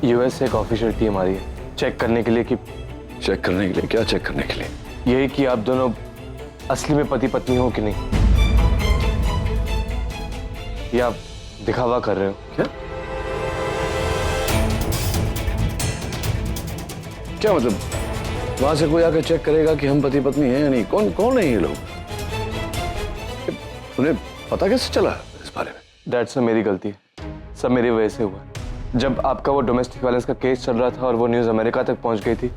US से एक official team आ रही है चेक करने के लिए कि चेक करने के लिए? क्या चेक करने के लिए? यही कि आप दोनों असली में पति पत्नी हो कि नहीं, या आप दिखावा कर रहे हो। क्या क्या मतलब? वहां से कोई आकर चेक करेगा कि हम पति पत्नी हैं या नहीं? कौन कौन है ये लोग? उन्हें पता कैसे चला इस बारे में? डैड सर मेरी गलती है, सब मेरी वजह से हुआ। जब आपका वो डोमेस्टिक वायलेंस का केस चल रहा था और वो न्यूज़ अमेरिका तक पहुंच गई थी,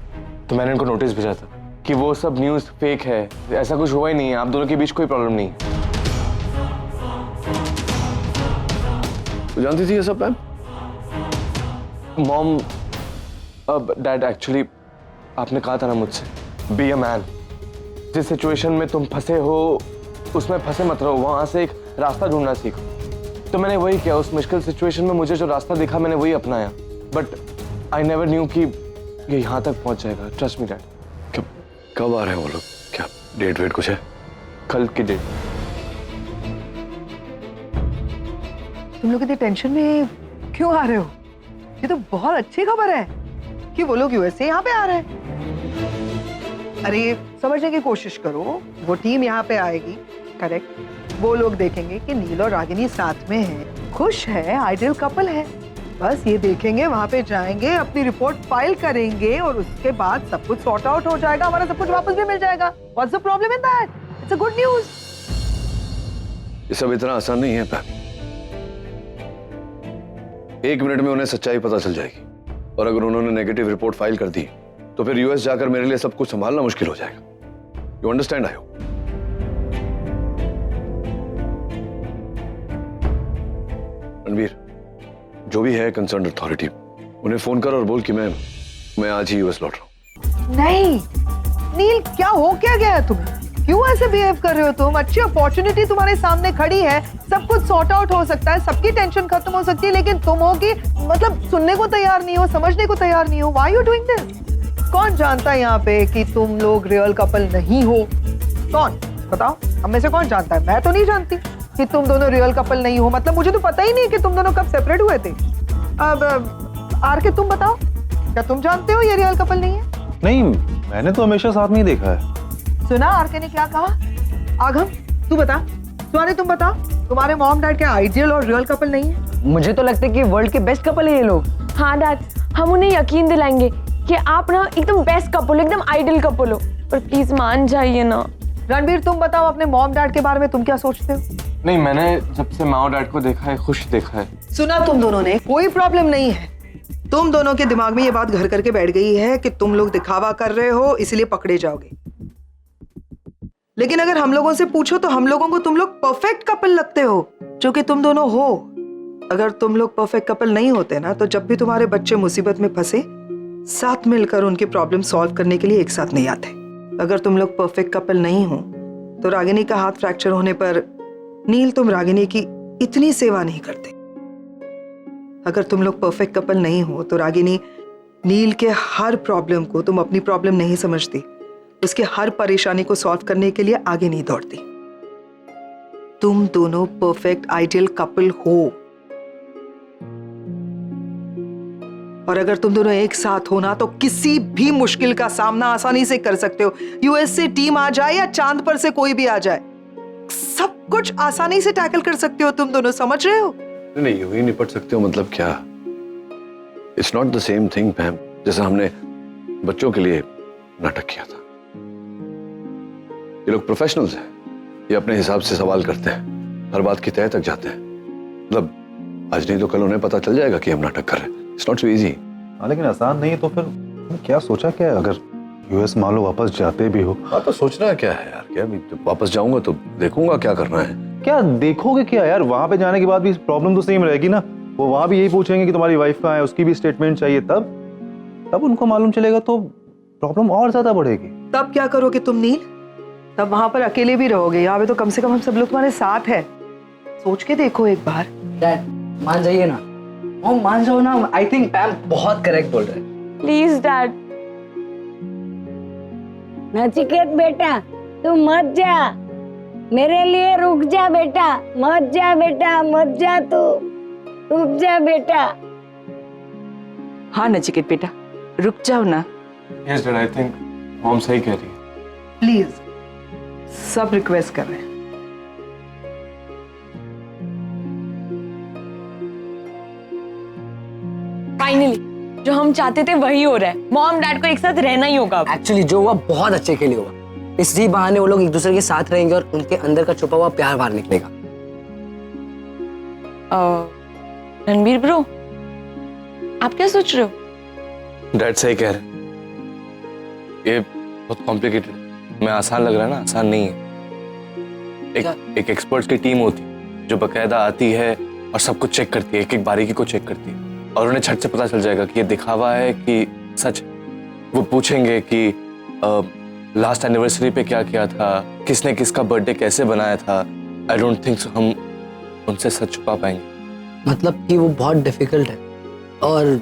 तो मैंने इनको नोटिस भेजा था कि वो सब न्यूज़ फेक है, ऐसा कुछ हुआ ही नहीं है, आप दोनों के बीच कोई प्रॉब्लम नहीं है। तू जानती थी ये सब मैम? मॉम, अब डैड एक्चुअली आपने कहा था ना मुझसे, बी अ मैन। जिस सिचुएशन में तुम फंसे हो उसमें फंसे मत रहो, वहां से एक रास्ता ढूंढना सीखो। तो मैंने वही किया, उस मुश्किल सिचुएशन में मुझे जो रास्ता दिखा मैंने वही अपनाया। बट आई नेवर न्यू कि ये यहाँ तक पहुंच जाएगा। Trust me dad. कब आ रहे हैं वो लोग? क्या डेट वेट कुछ है? कल की डेट। तुम लोग इतनी टेंशन में क्यों आ रहे हो? ये तो बहुत अच्छी खबर है कि वो लोग यूएस से यहाँ पे आ रहे हैं। अरे समझने की कोशिश करो, वो टीम यहाँ पे आएगी, करेक्ट? वो लोग देखेंगे कि नील और रागिनी साथ में हैं, खुश है, आइडियल कपल है। बस ये देखेंगे, वहां पे जाएंगे, अपनी रिपोर्ट फाइल करेंगे और उसके बाद सब कुछ सॉर्ट आउट हो जाएगा, हमारा सब कुछ वापस भी मिल जाएगा। What's the problem in that? It's a good news. ये सब इतना आसान नहीं है पैम। 1 मिनट में उन्हें सच्चाई पता चल जाएगी, और अगर उन्होंने नेगेटिव रिपोर्ट फाइल कर दी तो फिर यूएस जाकर मेरे लिए सब कुछ संभालना मुश्किल हो जाएगा। You understand? I hope. Ranveer, जो भी है कंसर्न अथॉरिटी, उन्हें फोन कर और बोल कि मैं आज ही यूएस लौट रहा हूं। नहीं नील, क्या हो क्या गया है तुम्हें? क्यों ऐसे बिहेव कर रहे हो तुम? अच्छी अपॉर्चुनिटी तुम्हारे सामने खड़ी है, सब कुछ सॉर्ट आउट हो सकता है, सबकी टेंशन खत्म हो सकती है, लेकिन तुम हो कि मतलब सुनने को तैयार नहीं हो, समझने को तैयार नहीं हो। Why you doing this? कौन जानता है यहाँ पे कि तुम लोग रियल कपल नहीं हो? कौन बताओ, हम में से कौन जानता है? मैं तो नहीं जानती कि तुम दोनों रियल कपल नहीं हो। मतलब मुझे तो पता ही नहीं कि तुम दोनों कब सेपरेट हुए थे। अब आर के तुम बताओ, क्या तुम जानते हो ये रियल कपल नहीं है? नहीं, मैंने तो हमेशा साथ में ही देखा है। सुना आर के ने क्या कहा? आगम तू बता, तुम्हारे तुम बताओ, तुम्हारे मॉम डैड क्या आइडियल और रियल कपल नहीं है? मुझे तो लगता है कि वर्ल्ड के बेस्ट कपल है ये लोग। हाँ डैड, हम उन्हें यकीन दिलाएंगे कि आप ना एकदम बेस्ट कपल हो, एकदम आइडियल कपल हो, पर प्लीज मान जाइए ना। रणवीर तुम बताओ, अपने मॉम डैड के बारे में तुम क्या सोचते हो? नहीं, मैंने जब से माँ और डैड को देखा है, खुश देखा है। सुना तुम दोनों ने, कोई प्रॉब्लम नहीं है। तुम दोनों के दिमाग में ये बात घर करके बैठ गई है कि तुम लोग दिखावा कर रहे हो इसलिए पकड़े जाओगे। लेकिन अगर हम लोगों से पूछो तो हम लोगों को तुम लोग परफेक्ट कपल लगते हो, जो कि तुम दोनों हो। अगर तुम लोग परफेक्ट कपल नहीं होते ना, तो जब भी तुम्हारे बच्चे मुसीबत में फंसे, साथ मिलकर उनकी प्रॉब्लम सॉल्व करने के लिए एक साथ नहीं आते। अगर तुम लोग परफेक्ट कपल नहीं हो तो रागिनी का हाथ फ्रैक्चर होने पर नील तुम रागिनी की इतनी सेवा नहीं करते। अगर तुम लोग परफेक्ट कपल नहीं हो तो रागिनी नील के हर प्रॉब्लम को तुम अपनी प्रॉब्लम नहीं समझती, उसके हर परेशानी को सॉल्व करने के लिए आगे नहीं दौड़ती। तुम दोनों परफेक्ट आइडियल कपल हो, और अगर तुम दोनों एक साथ हो ना तो किसी भी मुश्किल का सामना आसानी से कर सकते हो। यूएस से टीम आ जाए या चांद पर से कोई भी आ जाए, सब कुछ आसानी से टैकल कर सकते हो तुम दोनों, समझ रहे हो? नहीं, यूं ही निपट सकते हो मतलब क्या? It's not the same thing ma'am, जैसा हमने बच्चों के लिए नाटक किया था। ये लोग प्रोफेशनल्स हैं, ये अपने हिसाब से सवाल करते हैं, हर बात की तह तक जाते हैं। मतलब आज नहीं तो कल उन्हें पता चल जाएगा कि हम नाटक कर रहे हैं। It's not so easy. हाँ, लेकिन आसान नहीं है तो फिर क्या सोचा क्या है? अगर यूएस मान लो वापस जाते भी हो। हाँ तो सोचना क्या है यार? क्या जब वापस जाऊंगा तो देखूंगा क्या करना है। क्या देखोगे क्या यार? वहां पे जाने के बाद भी प्रॉब्लम तो सेम रहेगी ना। वो वहां भी यही पूछेंगे कि तुम्हारी वाइफ कहाँ है, उसकी भी स्टेटमेंट चाहिए। तब उनको मालूम चलेगा तो प्रॉब्लम और ज्यादा बढ़ेगी। तब क्या करोगे तुम नील? तब वहां पर अकेले भी रहोगे, यहाँ पे तो कम से कम हम सब लोग तुम्हारे साथ है। सोच के देखो एक बार। डैड मान जाइए ना, मॉम मान जाओ ना। आई थिंक पैम बहुत करेक्ट बोल रहे हैं। Please dad. नचिकेत बेटा तू मत जा, मेरे लिए रुक जा बेटा, मत जा बेटा, मत जा, तू रुक जा बेटा। हाँ नचिकेत बेटा, रुक जाओ ना yes dad, I think mom सही कह रही है। प्लीज। सब रिक्वेस्ट कर रहे हैं। फाइनली जो हम चाहते थे वही हो रहा है। मॉम डैड को एक साथ रहना ही होगा अब। एक्चुअली जो हुआ बहुत अच्छे के लिए हुआ। इसी बहाने वो लोग एक दूसरे के साथ रहेंगे और उनके अंदर का छुपा हुआ प्यार बाहर निकलेगा। रणबीर ब्रो, आप क्या सोच रहे हो? डैड सही कह रहे हैं, ये बहुत कॉम्प्लिकेटेड है। मैं आसान लग रहा है ना, आसान नहीं है। एक एक्सपर्ट्स की टीम होती है जो बकायदा आती है और सब कुछ चेक करती है, एक एक बारीकी को चेक करती है, और उन्हें झट से पता चल जाएगा कि ये दिखावा है कि सच। वो पूछेंगे कि लास्ट एनिवर्सरी पे क्या किया था, किसने किसका बर्थडे कैसे बनाया था। आई डोंट थिंक सो हम उनसे सच छुपा पाएंगे। मतलब कि वो बहुत डिफिकल्ट है और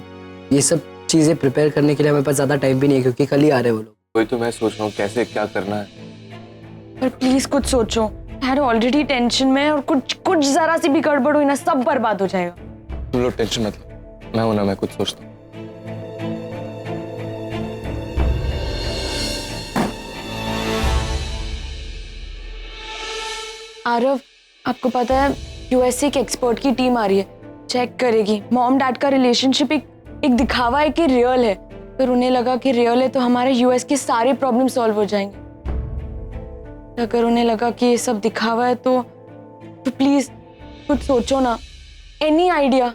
ये सब चीजें प्रिपेयर करने के लिए हमारे पास ज्यादा टाइम भी नहीं है क्योंकि कल ही आ रहे हैं वो लोग। वही तो मैं सोच रहा हूँ कैसे क्या करना है। पर प्लीज कुछ सोचो, डैड ऑलरेडी टेंशन में है और कुछ जरा सी भी गड़बड़ हुई ना सब बर्बाद हो जाएगा। तुम लोग टेंशन मत लो, मैं हूं ना, मैं कुछ सोचता हूँ। आरव, आपको पता है यूएसए की एक्सपर्ट की टीम आ रही है, चेक करेगी मॉम डैड का रिलेशनशिप एक दिखावा है कि रियल है। फिर उन्हें लगा कि रियल है तो हमारे यूएस के सारे प्रॉब्लम सॉल्व हो जाएंगे। अगर उन्हें लगा कि ये सब दिखावा है तो प्लीज कुछ सोचो ना, एनी आइडिया।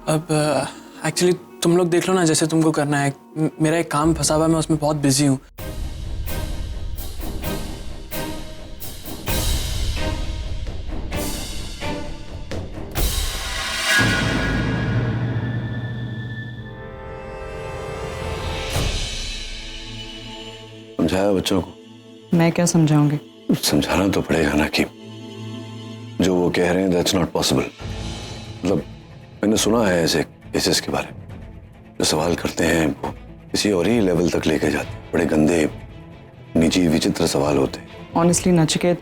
अब एक्चुअली तुम लोग देख लो ना जैसे तुमको करना है। मेरा एक काम फंसा हुआ है, मैं उसमें बहुत बिजी हूँ। समझाया बच्चों को? मैं क्या समझाऊंगी? समझाना तो पड़ेगा ना कि जो वो कह रहे हैं दैट्स नॉट पॉसिबल। मतलब मैंने सुना है ऐसे केसेस के बारे में, जो सवाल करते हैं वो किसी और ही लेवल तक लेके जाते हैं। बड़े गंदे, निजी, विचित्र सवाल होते हैं। ऑनेस्टली नचिकेत,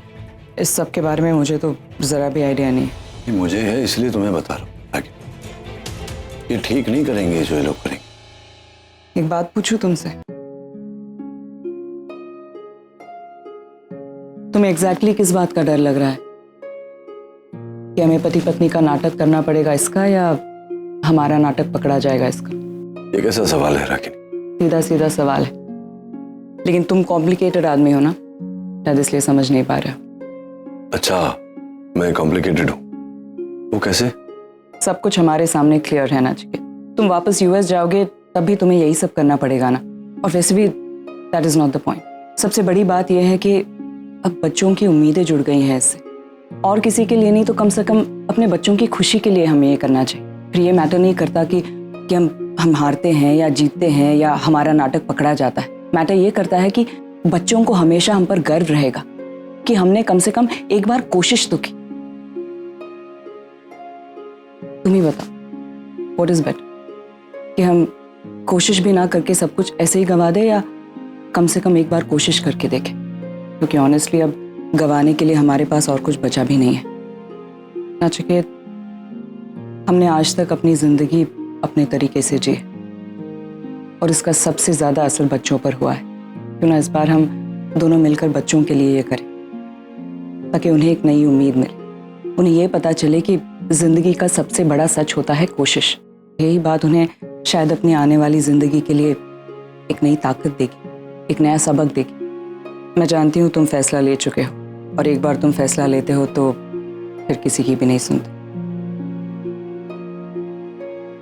इस सब के बारे में मुझे तो जरा भी आइडिया नहीं है। ये मुझे है इसलिए तुम्हें बता रहा हूँ। आगे ये ठीक नहीं करेंगे जो ये लोग करेंगे। एक बात पूछूं तुमसे, तुम्हें एग्जैक्टली किस बात का डर लग रहा है? कि हमें पति पत्नी का नाटक करना पड़ेगा इसका, या हमारा नाटक पकड़ा जाएगा इसका? ये कैसा सवाल है राकिनी? सीधा सीधा सवाल है, लेकिन तुम कॉम्प्लिकेटेड आदमी हो ना, शायद इसलिए समझ नहीं पा रहे हो। अच्छा, मैं कॉम्प्लिकेटेड हूँ? वो कैसे? सब कुछ हमारे सामने क्लियर है ना चिके। तुम वापस यूएस जाओगे तब भी तुम्हें यही सब करना पड़ेगा ना, और वैसे भी that is not the point. सबसे बड़ी बात यह है कि अब बच्चों की उम्मीदें जुड़ गई हैं इससे, और किसी के लिए नहीं तो कम से कम अपने बच्चों की खुशी के लिए हमें ये करना चाहिए। फिर ये मैटर नहीं करता कि हम हारते हैं या जीतते हैं या हमारा नाटक पकड़ा जाता है। मैटर ये करता है कि बच्चों को हमेशा हम पर गर्व रहेगा कि हमने कम से कम एक बार कोशिश तो की। तुम ही बताओ, व्हाट इज बेटर, कि हम कोशिश भी ना करके सब कुछ ऐसे ही गंवा दे, या कम से कम एक बार कोशिश करके देखें? क्योंकि ऑनेस्टली अब गंवाने के लिए हमारे पास और कुछ बचा भी नहीं है। नचिकेत, हमने आज तक अपनी जिंदगी अपने तरीके से जी, और इसका सबसे ज्यादा असर बच्चों पर हुआ है। क्यों ना इस बार हम दोनों मिलकर बच्चों के लिए ये करें, ताकि उन्हें एक नई उम्मीद मिले। उन्हें ये पता चले कि जिंदगी का सबसे बड़ा सच होता है कोशिश। यही बात उन्हें शायद अपनी आने वाली जिंदगी के लिए एक नई ताकत देगी, एक नया सबक देगी। मैं जानती हूँ तुम फैसला ले चुके हो, और एक बार तुम फैसला लेते हो तो फिर किसी की भी नहीं सुनते।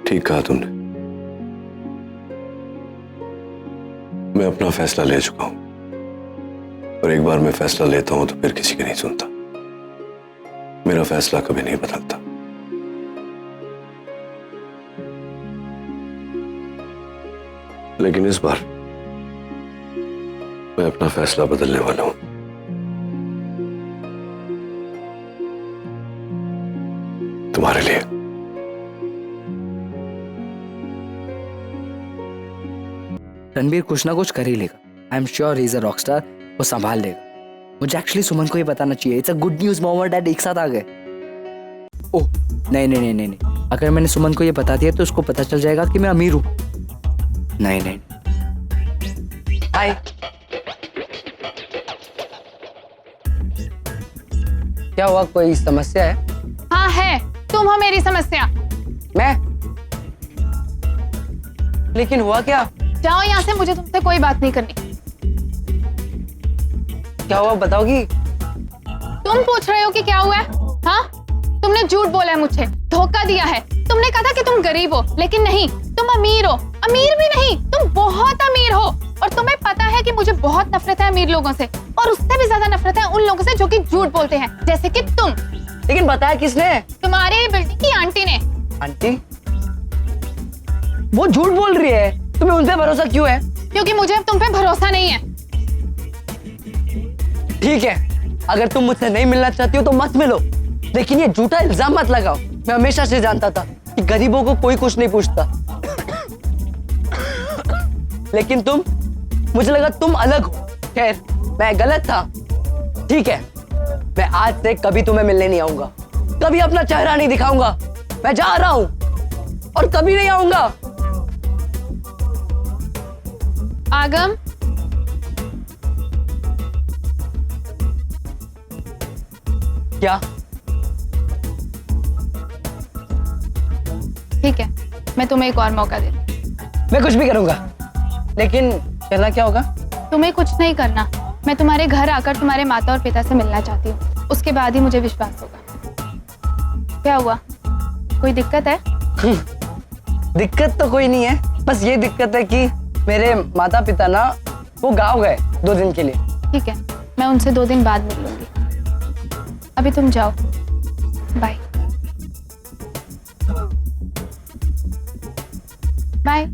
ठीक कहा तुमने, मैं अपना फैसला ले चुका हूं, और एक बार मैं फैसला लेता हूं तो फिर किसी की नहीं सुनता। मेरा फैसला कभी नहीं बदलता। लेकिन इस बार मैं अपना फैसला बदलने वाला हूं। तुम्हारे लिए। रणबीर कुछ ना कुछ कर ही लेगा। I am sure he is a Rockstar, वो संभाल लेगा। मुझे एक्चुअली सुमन को ये बताना चाहिए। It's a good news, mom और डैड एक साथ आ गए। ओह नहीं नहीं नहीं नहीं नहीं, अगर मैंने सुमन को ये बता दिया तो उसको पता चल जाएगा कि मैं अमीर हूँ। नहीं नहीं। हाय। क्या हुआ, कोई समस्या है? हाँ है, तुम हो मेरी समस्या। मैं? लेकिन हुआ क्या? जाओ यहाँ से, मुझे तुमसे कोई बात नहीं करनी। क्या हुआ बताओगी? तुम पूछ रहे हो कि क्या हुआ है? हाँ, तुमने झूठ बोला है, मुझे धोखा दिया है। तुमने कहा था कि तुम गरीब हो, लेकिन नहीं, तुम अमीर हो। अमीर भी नहीं, तुम बहुत अमीर हो। और तुम्हें पता है कि मुझे बहुत नफरत है अमीर लोगों से, और उससे भी ज्यादा नफरत है उन लोगों से जो कि झूठ बोलते हैं, जैसे कि तुम। लेकिन बताया किसने? तुम्हारी बिल्डिंग की आंटी ने। आंटी? वो झूठ बोल रही है, तुम्हें उन पे भरोसा क्यों है? क्योंकि मुझे अब तुम पे भरोसा नहीं है। ठीक है, अगर तुम मुझसे नहीं मिलना चाहती हो तो मत मिलो, लेकिन ये झूठा इल्जाम मत लगाओ। मैं हमेशा से जानता था कि गरीबों को कोई कुछ नहीं पूछता, लेकिन तुम, मुझे लगा तुम अलग हो। खैर, मैं गलत था। ठीक है, मैं आज से कभी तुम्हें मिलने नहीं आऊंगा, कभी अपना चेहरा नहीं दिखाऊंगा। मैं जा रहा हूं और कभी नहीं आऊंगा। आगम, क्या? ठीक है, मैं तुम्हें एक और मौका दे रही हूं। मैं कुछ भी करूंगा, लेकिन करना क्या होगा? तुम्हें कुछ नहीं करना। मैं तुम्हारे घर आकर तुम्हारे माता और पिता से मिलना चाहती हूँ, उसके बाद ही मुझे विश्वास होगा। क्या हुआ, कोई दिक्कत है? दिक्कत तो कोई नहीं है, बस ये दिक्कत है कि मेरे माता पिता ना वो गाँव गए 2 दिन के लिए। ठीक है, मैं उनसे 2 दिन बाद मिल लूंगी। अभी तुम जाओ, bye bye.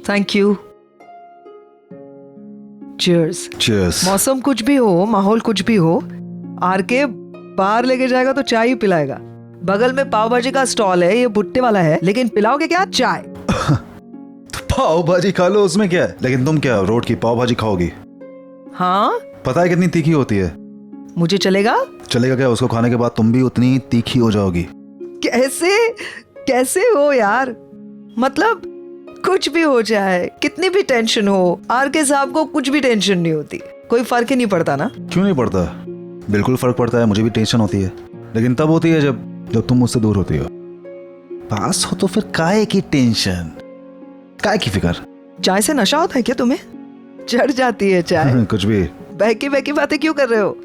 Thank you. Cheers. Cheers. मौसम कुछ भी हो, माहौल कुछ भी हो, आर के बाहर लेके जाएगा तो चाय ही पिलाएगा। बगल में पाव भाजी का स्टॉल है, ये भुट्टे वाला है, लेकिन पिलाओगे क्या? चाय। तो पाव भाजी खा लो, उसमें क्या है? लेकिन तुम क्या रोड की पाव भाजी खाओगी? हाँ, पता है कितनी तीखी होती है? मुझे चलेगा? चलेगा क्या? उसको खाने के बाद तुम भी उतनी तीखी हो जाओगी। कैसे कैसे हो यार? मतलब कुछ भी हो जाए, कितनी भी टेंशन हो, आर के साहब को कुछ भी टेंशन नहीं होती, कोई फर्क ही नहीं पड़ता ना। क्यों नहीं पड़ता? बिल्कुल फर्क पड़ता है, मुझे भी टेंशन होती है, लेकिन तब होती है जब तुम मुझसे दूर होती हो। पास हो तो फिर काहे की टेंशन, काहे की फिक्र? चाय से नशा होता है क्या तुम्हें? चढ़ जाती है चाय। कुछ भी बहकी बहकी बातें क्यों कर रहे हो?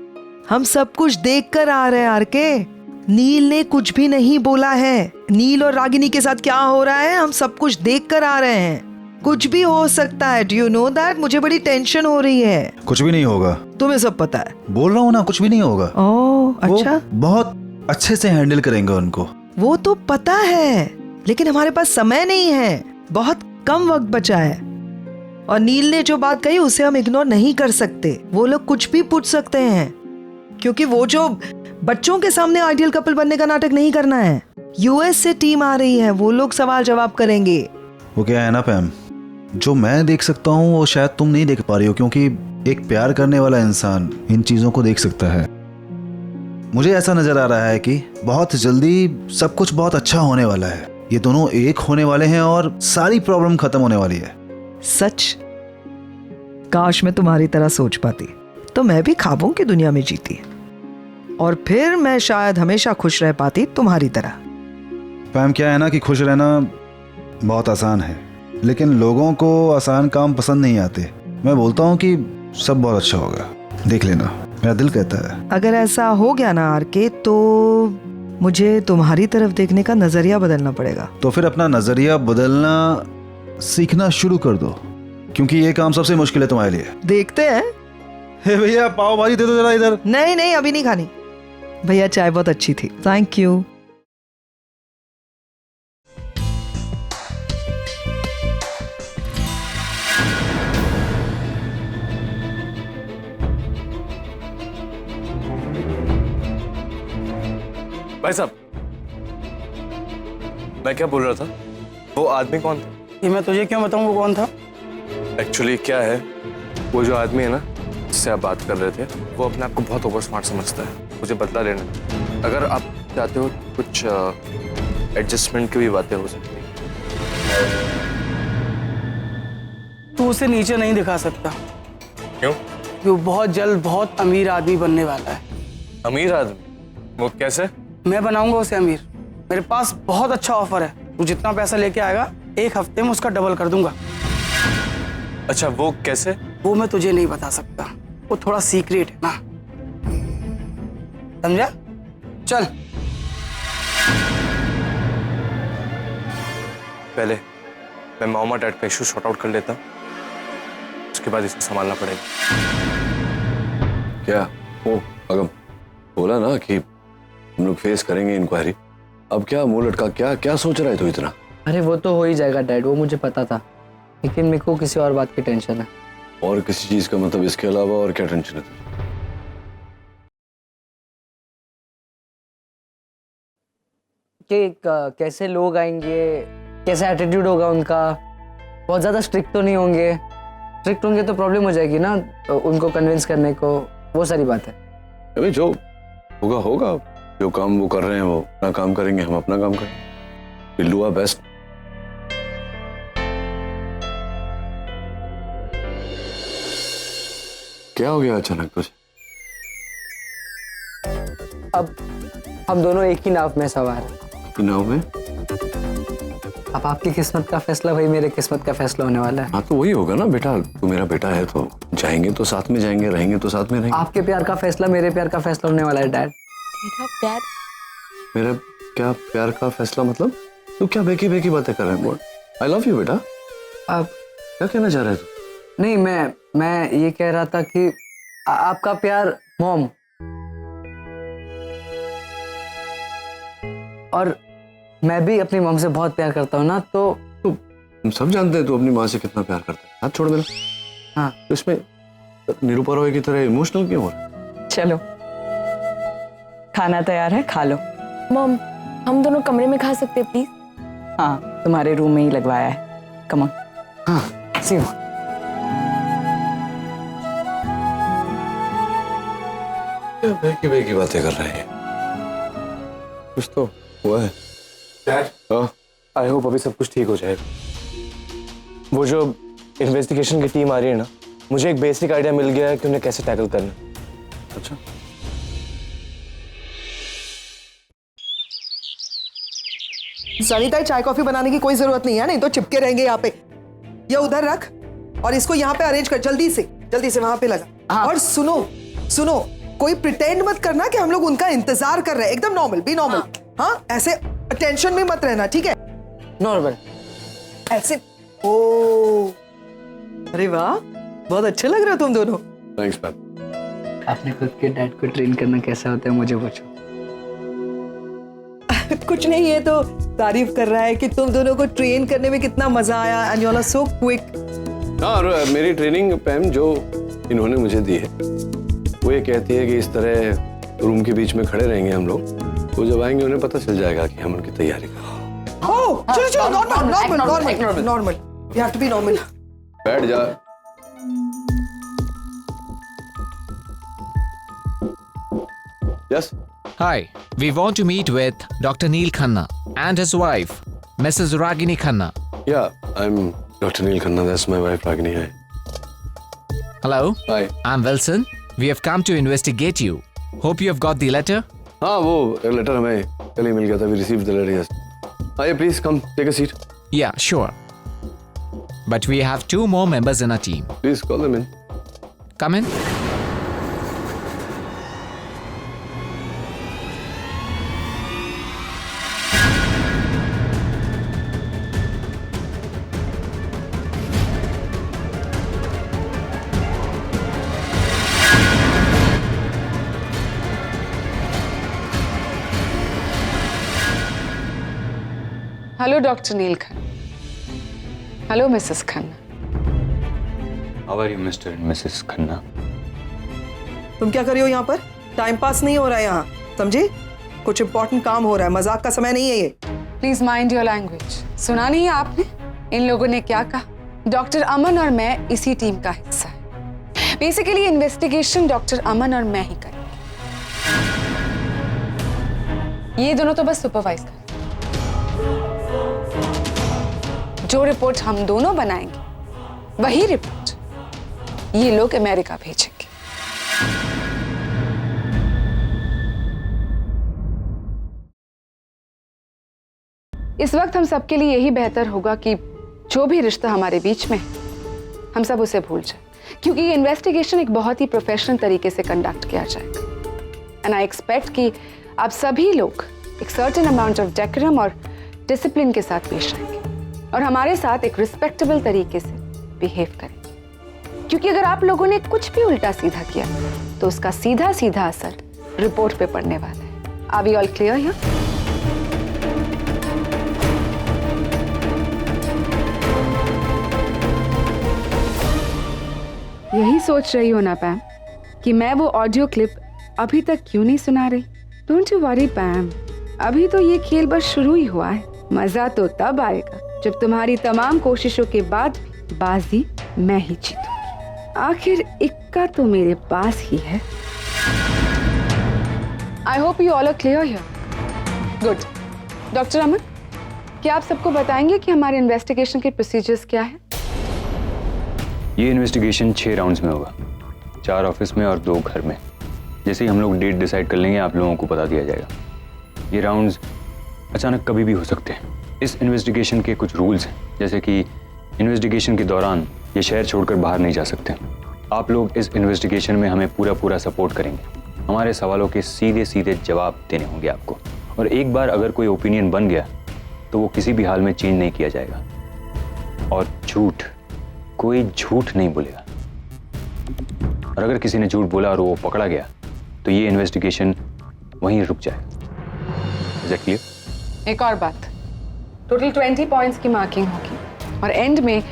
हम सब कुछ देख कर आ रहे हैं आर के। नील ने कुछ भी नहीं बोला है। नील और रागिनी के साथ क्या हो रहा है हम सब कुछ देख कर आ रहे हैं। कुछ भी हो सकता है, डू यू नो दैट? मुझे बड़ी टेंशन हो रही है। कुछ भी नहीं होगा, तुम्हें सब पता है। बोल रहा हूँ ना, कुछ भी नहीं होगा। ओह अच्छा, वो बहुत अच्छे से हैंडल करेंगे उनको। वो तो पता है, लेकिन हमारे पास समय नहीं है, बहुत कम वक्त बचा है। और नील ने जो बात कही उसे हम इग्नोर नहीं कर सकते। वो लोग कुछ भी पूछ सकते हैं, क्योंकि वो जो बच्चों के सामने आइडियल कपल बनने का नाटक नहीं करना है। यूएस से टीम आ रही है, वो लोग सवाल जवाब करेंगे। वो क्या है ना पैम, जो मैं देख सकता हूँ वो शायद तुम नहीं देख पा रही हो, क्योंकि एक प्यार करने वाला इंसान इन चीजों को देख सकता है। मुझे ऐसा नजर आ रहा है कि बहुत जल्दी सब कुछ बहुत अच्छा होने वाला है। ये दोनों एक होने वाले हैं और सारी प्रॉब्लम खत्म होने वाली है। सच? काश मैं तुम्हारी तरह सोच पाती, तो मैं भी ख्वाबों की दुनिया में जीती, और फिर मैं शायद हमेशा खुश रह पाती तुम्हारी तरह। पैम क्या है ना कि खुश रहना बहुत आसान है, लेकिन लोगों को आसान काम पसंद नहीं आते। मैं बोलता हूँ कि सब बहुत अच्छा होगा, देख लेना, मेरा दिल कहता है। अगर ऐसा हो गया ना आर के, तो मुझे तुम्हारी तरफ देखने का नजरिया बदलना पड़ेगा। तो फिर अपना नजरिया बदलना सीखना शुरू कर दो, क्योंकि ये काम सबसे मुश्किल है तुम्हारे लिए। देखते हैं। हे भैया, पाव भाजी दे दो जरा इधर। नहीं नहीं, अभी नहीं खानी भैया, चाय बहुत अच्छी थी, थैंक यू। भाई साहब, मैं क्या बोल रहा था, वो आदमी कौन था? ये मैं तुझे क्यों बताऊं वो कौन था? एक्चुअली क्या है, वो जो आदमी है ना, जिससे आप बात कर रहे थे वो अपने आप को बहुत ओवर स्मार्ट समझता है, मुझे बदला लेना। अगर आप चाहते हो कुछ एडजस्टमेंट की भी बातें हो सकती हैं। तू उसे नीचे नहीं दिखा सकता। क्यों? वो बहुत जल्द बहुत अमीर आदमी बनने वाला है। अमीर आदमी? वो कैसे? मैं बनाऊंगा उसे अमीर। मेरे पास बहुत अच्छा ऑफर है। तू जितना पैसा लेके आएगा 1 हफ्ते में उसका डबल कर दूंगा। अच्छा, वो कैसे? वो मैं तुझे नहीं बता सकता, वो थोड़ा सीक्रेट है ना, समझा? चल। पहले मैं मामा डैड का इशू शॉर्ट आउट कर लेता हूँ, उसके बाद इसे संभालना पड़ेगा। क्या वो अगम बोला ना कि हम लोग फेस करेंगे इंक्वायरी। अब क्या मुंह लटका, क्या क्या सोच रहा है तू इतना? अरे वो तो हो ही जाएगा डैड, वो मुझे पता था, लेकिन मेरे को किसी और बात की टेंशन है। और किसी चीज का मतलब इसके अलावा और क्या टेंशन है तुझे? कि कैसे लोग आएंगे, कैसे एटीट्यूड होगा उनका, बहुत ज़्यादा स्ट्रिक्ट तो नहीं होंगे। स्ट्रिक्ट होंगे तो प्रॉब्लम हो जाएगी ना उनको कन्विंस करने को, वो सारी बात है। अभी जो होगा होगा, जो काम वो कर रहे हैं वो अपना काम करेंगे, हम अपना काम करेंगे। Will do our best. क्या हो गया अचानक तुझे? अब हम दोनों एक ही नाव में सवार हैं। नाव में? अब आपकी किस्मत का फैसला वही मेरे किस्मत का फैसला होने वाला है। हाँ तो वही होगा ना बेटा, तू मेरा बेटा है तो जाएंगे तो साथ में जाएंगे, रहेंगे तो साथ में रहेंगे। आपके प्यार का फैसला मेरे प्यार का फैसला होने वाला है डैड। तेरा प्यार? मेरा क्या प्यार का फैसला मतलब? तू क्या बेकी बेकी बातें कर रहा है? आई लव यू बेटा। आप क्या कहना चाह रहे तू? नहीं, मैं ये कह रहा था कि आपका प्यार मॉम और मैं भी अपनी मॉम से बहुत प्यार करता हूँ ना, तो हम सब जानते हैं तू अपनी माँ से कितना प्यार करता है। हाथ छोड़ मेरा। हाँ तो इसमें निरूपा रॉय की तरह इमोशनल क्यों हो रहा है? चलो खाना तैयार है, खा लो। मॉम, हम दोनों कमरे में खा सकते हैं प्लीज? हाँ तुम्हारे रूम में ही लगवाया है, कम ऑन। हाँ सी क्या बेकी बेकी बातें कर रहे हैं? कुछ तो हुआ है। आई होप अभी सब कुछ ठीक हो जाएगा। वो जो इन्वेस्टिगेशन की टीम आ रही है ना, मुझे एक बेसिक आइडिया मिल गया है कि उन्हें कैसे टैकल करना। अच्छा, सरिता, चाय कॉफी बनाने की कोई जरूरत नहीं है, नहीं तो चिपके रहेंगे यहाँ पे। ये उधर रख और इसको यहाँ पे अरेंज कर, जल्दी से वहां पे लगा। और सुनो, कोई प्रिटेंड मत करना कि हम लोग उनका इंतजार कर रहे हैं। एकदम नॉर्मल, बी नॉर्मल। हाँ, ऐसे टेंशन में मत रहना, ठीक है? नॉर्मल ऐसे। ओ, अरे वाह, बहुत अच्छे लग रहे हो तुम दोनों। Thanks ma'am. आपने खुद के डैड को ट्रेन करना कैसा होता है मुझे पूछो। कुछ नहीं, ये तो तारीफ कर रहा है कि तुम दोनों को ट्रेन करने में कितना मजा आया and you are so quick. हाँ, और मेरी ट्रेनिंग पैम जो इन्होंने मुझे दी है वो ये कहती है कि इस तरह रूम के बीच में खड़े रहेंगे हम लोग, तो जब आएंगे उन्हें पता चल जाएगा कि हम उनकी तैयारी कर रहे हैं। ओह, चलो normal, you have to be normal. बैठ जा। Yes. Hi, we want to meet with Dr. Neil Khanna and his wife, Mrs. Ragini Khanna. Yeah, I'm Dr. Neil Khanna. That's my wife Ragini. Hi. Hello. Hi. I'm Wilson. We have come to investigate you. Hope you have got the letter. हाँ, वो letter हमें कल ही मिल गया था. We received the letter. Yes. आइए, please come take a seat. Yeah, sure. But we have 2 more members in our team. Please call them in. Come in. Hello doctor Neel Khanna. Hello Mrs Khanna. How are you Mr and Mrs Khanna? तुम क्या कर रही हो यहाँ पर? Time pass नहीं हो रहा है यहाँ, समझी? कुछ इंपॉर्टेंट काम हो रहा है, मजाक का समय नहीं है ये। Please mind your language. सुना नहीं आपने इन लोगों ने क्या कहा? डॉक्टर अमन और मैं इसी टीम का हिस्सा है। बेसिकली इन्वेस्टिगेशन डॉक्टर अमन और मैं ही करेंगे। ये दोनों तो बस सुपरवाइज करें। जो रिपोर्ट हम दोनों बनाएंगे वही रिपोर्ट ये लोग अमेरिका भेजेंगे। इस वक्त हम सबके लिए यही बेहतर होगा कि जो भी रिश्ता हमारे बीच में है हम सब उसे भूल जाएं, क्योंकि ये इन्वेस्टिगेशन एक बहुत ही प्रोफेशनल तरीके से कंडक्ट किया जाएगा। एंड आई एक्सपेक्ट कि आप सभी लोग एक सर्टेन अमाउंट ऑफ डेकोरम और डिसिप्लिन के साथ पेश आएंगे और हमारे साथ एक रिस्पेक्टेबल तरीके से बिहेव करेंगे, क्योंकि अगर आप लोगों ने कुछ भी उल्टा सीधा किया तो उसका सीधा सीधा असर रिपोर्ट पे पड़ने वाला है। Are we all clear here? यही सोच रही हो ना पैम कि मैं वो ऑडियो क्लिप अभी तक क्यों नहीं सुना रही? डोंट यू वरी पैम, अभी तो ये खेल बस शुरू ही हुआ है। मजा तो तब आएगा जब तुम्हारी तमाम कोशिशों के बाद बाजी मैं ही जीतूंगी। आखिर इक्का तो मेरे पास ही है। I hope you all are clear here. Good. Doctor Aman, क्या आप सबको बताएंगे कि हमारे इन्वेस्टिगेशन के प्रोसीजर्स क्या है? ये इन्वेस्टिगेशन 6 राउंड्स में होगा, 4 ऑफिस में और 2 घर में। जैसे ही हम लोग डेट डिसाइड कर लेंगे आप लोगों को बता दिया जाएगा। ये राउंड्स अचानक कभी भी हो सकते हैं। इस इन्वेस्टिगेशन के कुछ रूल्स हैं, जैसे कि इन्वेस्टिगेशन के दौरान ये शहर छोड़कर बाहर नहीं जा सकते। आप लोग इस इन्वेस्टिगेशन में हमें पूरा सपोर्ट करेंगे। हमारे सवालों के सीधे सीधे जवाब देने होंगे आपको, और एक बार अगर कोई ओपिनियन बन गया तो वो किसी भी हाल में चेंज नहीं किया जाएगा। और झूठ, कोई झूठ नहीं बोलेगा, और अगर किसी ने झूठ बोला और वो पकड़ा गया तो ये इन्वेस्टिगेशन वहीं रुक जाएगा। Is that clear? एक और बात, टोटल 20 पॉइंट्स की मार्किंग होगी और एंड में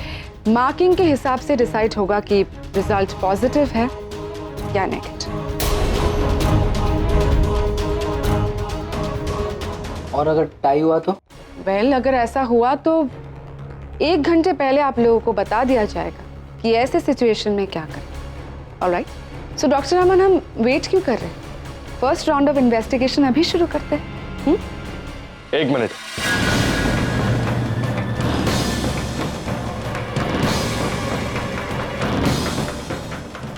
मार्किंग के हिसाब से डिसाइड होगा कि रिजल्ट पॉजिटिव है या नेगेटिव। और अगर टाई हुआ तो? वेल, अगर ऐसा हुआ तो 1 घंटे पहले आप लोगों को बता दिया जाएगा कि ऐसे सिचुएशन में क्या करें। ऑलराइट, सो डॉक्टर अमन, हम वेट क्यों कर रहे हैं? फर्स्ट राउंड ऑफ इन्वेस्टिगेशन अभी शुरू करते हैं। 1 मिनट।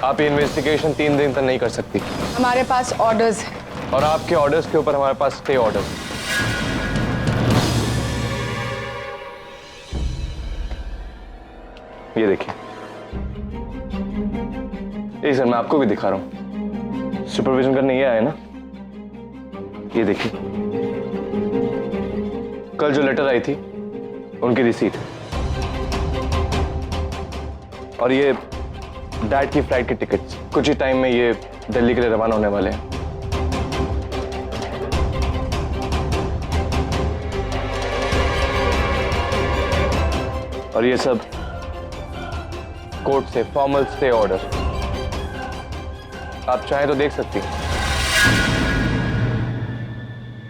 आप ये इन्वेस्टिगेशन 3 दिन तक नहीं कर सकती। हमारे पास ऑर्डर्स हैं। और आपके ऑर्डर्स के ऊपर हमारे पास स्टे ऑर्डर। ये देखिए, ये सर मैं आपको भी दिखा रहा हूं, सुपरविजन करने ये आए ना। ये देखिए, कल जो लेटर आई थी उनकी रिसीट, और ये डैड की फ्लाइट की टिकट्स। कुछ ही टाइम में ये दिल्ली के लिए रवाना होने वाले हैं। और ये सब कोर्ट से फॉर्मल स्टे ऑर्डर, आप चाहें तो देख सकती हैं।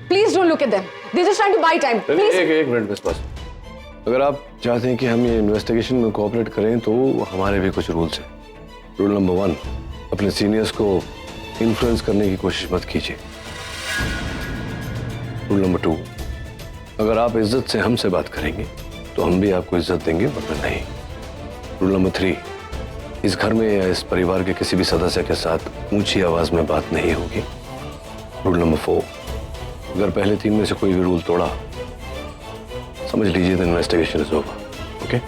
Please don't look at them, they just trying to buy time. Please एक मिनट बस। अगर आप चाहते हैं कि हम ये इन्वेस्टिगेशन में कोऑपरेट करें तो हमारे भी कुछ रूल्स हैं। रूल नंबर 1, अपने सीनियर्स को इन्फ्लुएंस करने की कोशिश मत कीजिए। रूल नंबर 2, अगर आप इज्जत से हमसे बात करेंगे तो हम भी आपको इज्जत देंगे, वरना नहीं। रूल नंबर 3, इस घर में या इस परिवार के किसी भी सदस्य के साथ ऊंची आवाज में बात नहीं होगी। रूल नंबर 4, अगर पहले 3 में से कोई भी रूल तोड़ा समझ लीजिए the investigation is over. Okay?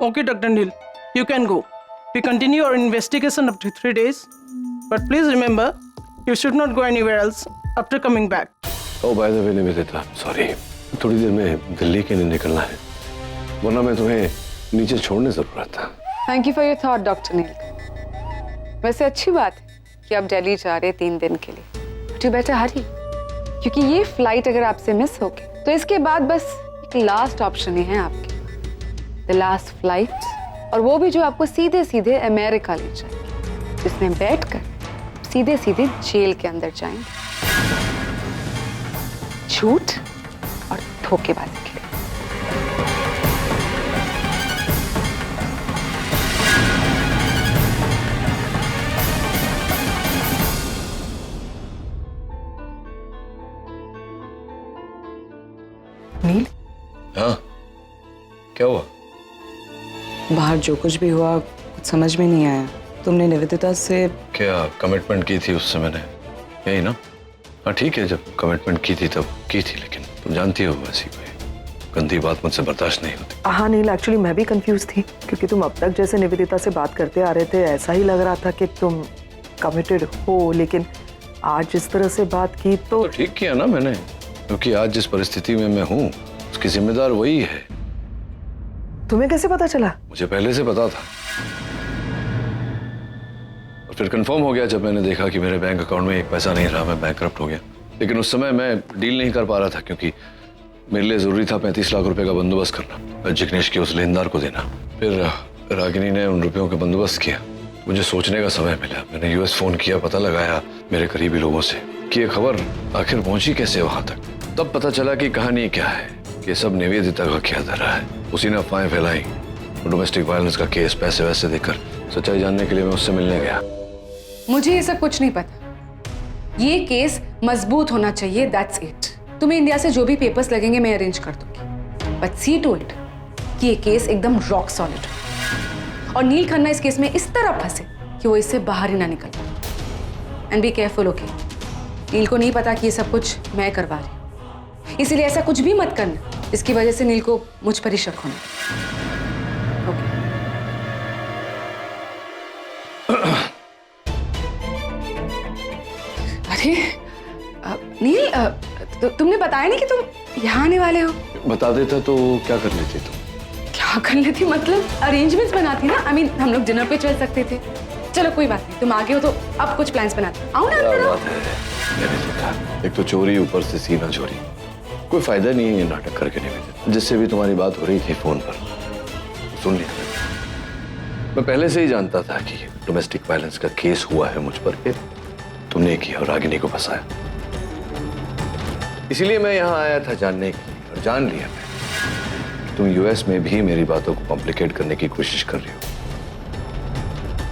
Okay, Dr. Neil, you can go. We continue our investigation up to 3 days. But please remember, you should not go anywhere else after coming back. Oh, by the way, Nivedita, sorry, थोड़ी देर में दिल्ली के लिए निकलना है, वरना मैं तुम्हें नीचे छोड़ने जरूर आता। Thank you for your thought doctor Neel. वैसे अच्छी बात है कि आप दिल्ली जा रहे 3 दिन के लिए। बट यू बेटर हरी, क्योंकि ये फ्लाइट अगर आपसे मिस हो गई तो इसके बाद बस एक लास्ट ऑप्शन ही है आपके, द लास्ट फ्लाइट, और वो भी जो आपको सीधे सीधे अमेरिका ले जाएगी, जिसमें बैठकर सीधे सीधे जेल के अंदर जाएंगे, झूठ और धोखेबाजी के लिए। क्या हुआ? बाहर जो कुछ भी हुआ कुछ समझ में नहीं आया। तुमने निवेदिता से क्या कमिटमेंट की थी उससे मैंने, यही ना? हाँ ठीक है, जब कमिटमेंट की थी तब की थी, लेकिन तुम जानती हो वैसी कोई गंदी बात मुझसे बर्दाश्त नहीं होती। हाँ नील, एक्चुअली मैं भी कंफ्यूज थी क्योंकि तुम अब तक जैसे निवेदिता से बात करते आ रहे थे ऐसा ही लग रहा था कि तुम कमिटेड हो, लेकिन आज जिस तरह से बात की तो ठीक किया ना मैंने, क्योंकि आज जिस परिस्थिति में मैं हूँ उसकी जिम्मेदार वही है। तुम्हें कैसे पता चला? मुझे पहले से पता था और फिर कंफर्म हो गया जब मैंने देखा कि मेरे बैंक अकाउंट में एक पैसा नहीं रहा, मैं बैंकरप्ट हो गया। लेकिन उस समय मैं डील नहीं कर पा रहा था क्योंकि मेरे लिए जरूरी था 35 लाख रुपए का बंदोबस्त करना, जिग्नेश के उस लेनदार को देना। फिर रागिनी ने उन रुपयों का बंदोबस्त किया, मुझे सोचने का समय मिला। मैंने यूएस फोन किया, पता लगाया मेरे करीबी लोगों से कि ये खबर आखिर पहुंची कैसे वहां तक। तब पता चला कि कहानी क्या है, कि सब निवेदिता का किया धरा है। उसी ने अफवाहें फैलाई, डोमेस्टिक वायलेंस का केस, पैसे वैसे देकर। सच्चाई जानने के लिए मैं उससे मिलने गया। मुझे ये सब कुछ नहीं पता। ये केस मजबूत होना चाहिए, दैट्स इट। तुम्हें इंडिया से जो भी पेपर्स लगेंगे मैं अरेंज कर दूंगी, बट सी टू इट कि ये केस एकदम रॉक सॉलिड हो और नील खन्ना इस केस में इस तरह फंसे कि वो इससे बाहर ही ना निकल पाए। And be careful, okay? Neel को नहीं पता कि ये सब कुछ मैं करवा रही हूँ, इसीलिए ऐसा कुछ भी मत करना इसकी वजह से नील को मुझ पर ही शक होना। ओके? अरे नील, तुमने बताया नहीं कि तुम यहाँ आने वाले हो। बता देता तो क्या कर लेती तुम? क्या कर लेती मतलब? अरेंजमेंट्स बनाती ना। आई मीन हम लोग डिनर पे चल सकते थे। चलो कोई बात नहीं, तुम आगे हो तो अब कुछ प्लान्स बनाते। आओ ना अंदर आओ। एक तो चोरी, ऊपर से सीना चोरी। कोई फायदा नहीं है ये नाटक करके निवेदिता। जिससे भी तुम्हारी बात हो रही थी फोन पर, सुन लिया मैं पहले से ही जानता था कि डोमेस्टिक वायलेंस का केस हुआ है मुझ पर, फिर तुमने किया और रागिनी को फंसाया। इसीलिए मैं यहाँ आया था जानने के लिए, और जान लिया मैं तुम यूएस में भी मेरी बातों को कॉम्प्लिकेट करने की कोशिश कर रही हो।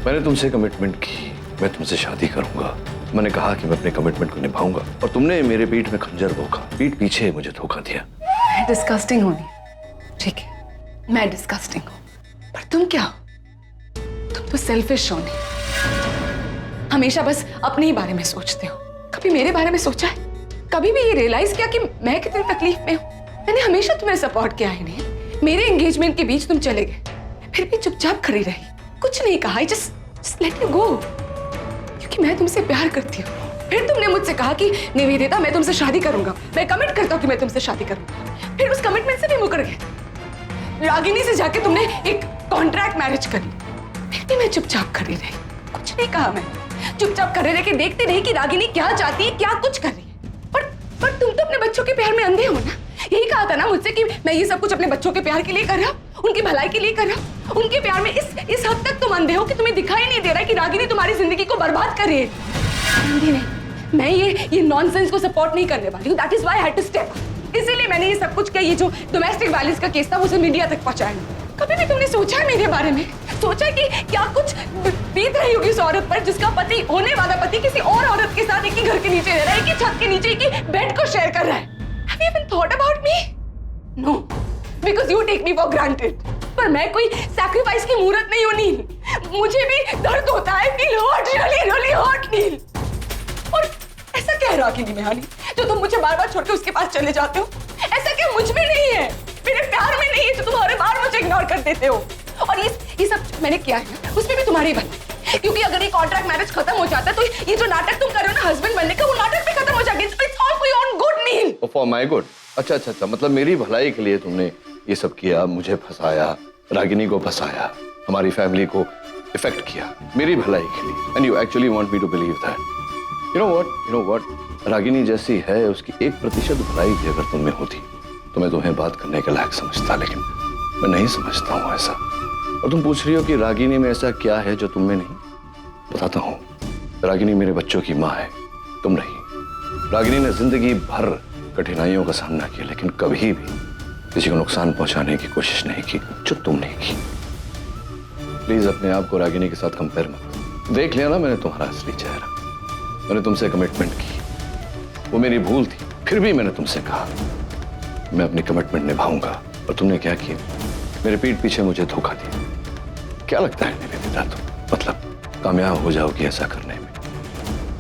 मैंने तुमसे कमिटमेंट की, मैं तुमसे शादी करूंगा। मैंने कहा कि मैं अपने कमिटमेंट को निभाऊंगा, और तुमने मेरे पीठ में खंजर भोंका, पीठ पीछे मुझे धोखा दिया। मैं डिस्कस्टिंग हूँ, ठीक है? मैं डिस्कस्टिंग हूँ, पर तुम क्या हो? तुम तो सेल्फिश हो। हमेशा बस अपने ही बारे में सोचते हो। कभी मेरे बारे में सोचा है? कभी भी ये रियलाइज किया कि मैं कितनी तकलीफ में हूँ? मैंने हमेशा तुम्हें सपोर्ट किया है। नहीं, मेरे एंगेजमेंट के बीच तुम चले गए, फिर भी चुपचाप खड़ी रही, कुछ नहीं कहा। जस्ट लेट मी गो, क्योंकि मैं तुमसे प्यार करती हूँ। फिर तुमने मुझसे कहा कि निवेदिता मैं तुमसे शादी करूंगा, मैं कमिट करता हूँ कि मैं तुमसे शादी करूंगा। फिर उस कमिटमेंट से भी मुकर गए। रागिनी से जाके तुमने एक कॉन्ट्रैक्ट मैरिज कर ली, फिर भी मैं चुपचाप खड़ी रही, कुछ नहीं कहा। मैं चुपचाप खड़े रह के देखते रही कि रागिनी क्या चाहती है, क्या कुछ कर रही है। पर तुम तो अपने बच्चों के प्यार में अंधे हो ना। यही कहा था ना मुझसे कि मैं ये सब कुछ अपने बच्चों के प्यार के लिए कर रहा हूँ, उनकी भलाई के लिए कर रहा हूँ। उनके प्यार में इस हद तक तुम अंधे हो कि तुम्हें दिखाई नहीं दे रहा है कि रागिनी तुम्हारी जिंदगी को बर्बाद कर रही है। अंधी नहीं, मैं ये नॉनसेंस को सपोर्ट नहीं करने वाली हूँ। That is why I had to step. इसीलिए मैंने ये सब कुछ किया। ये जो डोमेस्टिक वायलेंस का केस था उसे मीडिया तक पहुंचाया। कभी भी तुमने सोचा है मेरे बारे में? सोचा कि क्या कुछ बीत रही होगी उस औरत पर जिसका पति, होने वाला पति, किसी और औरत के साथ एक ही घर के नीचे रह रहा है, एक ही छत के नीचे, एक ही बेड को शेयर कर रहा है? Have you even thought about me? No, because you take me for granted. पर मैं कोई सैक्रिफाइस की मूर्त नहीं हूँ नील। मुझे भी दर्द होता है, feel hurt, really hurt नील। और ऐसा क्या है रागिनी में हानि जो तुम मुझे बार बार छोड़ के उसके पास चले जाते हो? ऐसा क्या मुझ में नहीं है, मेरे प्यार में नहीं है, जो तुम हर बार मुझे इग्नोर कर देते हो? और ये सब मैंने किया है उसमें भी तुम्हारी भलाई, क्योंकि अगर ये कॉन्ट्रैक्ट मैरिज खत्म हो जाता तो ये जो नाटक तुम कर रहे हो ना हस्बैंड बनने का, वो नाटक भी खत्म हो जाएगा। It's all for your own good Neel. For my good? अच्छा, मतलब मेरी भलाई के लिए तुमने ये सब किया, मुझे फंसाया, रागिनी को फंसाया, हमारी फैमिली को इफेक्ट किया, मेरी भलाई के लिए। And you actually want me to believe that? You know what, Ragini जैसी है, उसकी 1% भलाई भी अगर तुम में होती तो मैं तुम्हें बात करने के लायक समझता, लेकिन मैं नहीं समझता हूँ ऐसा। और तुम पूछ रही हो कि रागिनी में ऐसा क्या है जो तुम में नहीं? बताता हूँ। रागिनी मेरे बच्चों की माँ है, तुम नहीं। रागिनी ने जिंदगी भर कठिनाइयों का सामना किया, लेकिन कभी भी किसी को नुकसान पहुंचाने की कोशिश नहीं की जो तुमने की। प्लीज अपने आप को रागिनी के साथ कंपेयर मत। देख लिया ना मैंने तुम्हारा असली चेहरा। मैंने तुमसे कमिटमेंट की, वो मेरी भूल थी, फिर भी मैंने तुमसे कहा मैं अपनी कमिटमेंट निभाऊंगा। और तुमने क्या किया? मेरे पीठ पीछे मुझे धोखा दिया। क्या लगता है निवेदिता, तुम मतलब कामयाब हो जाओगी ऐसा करने में?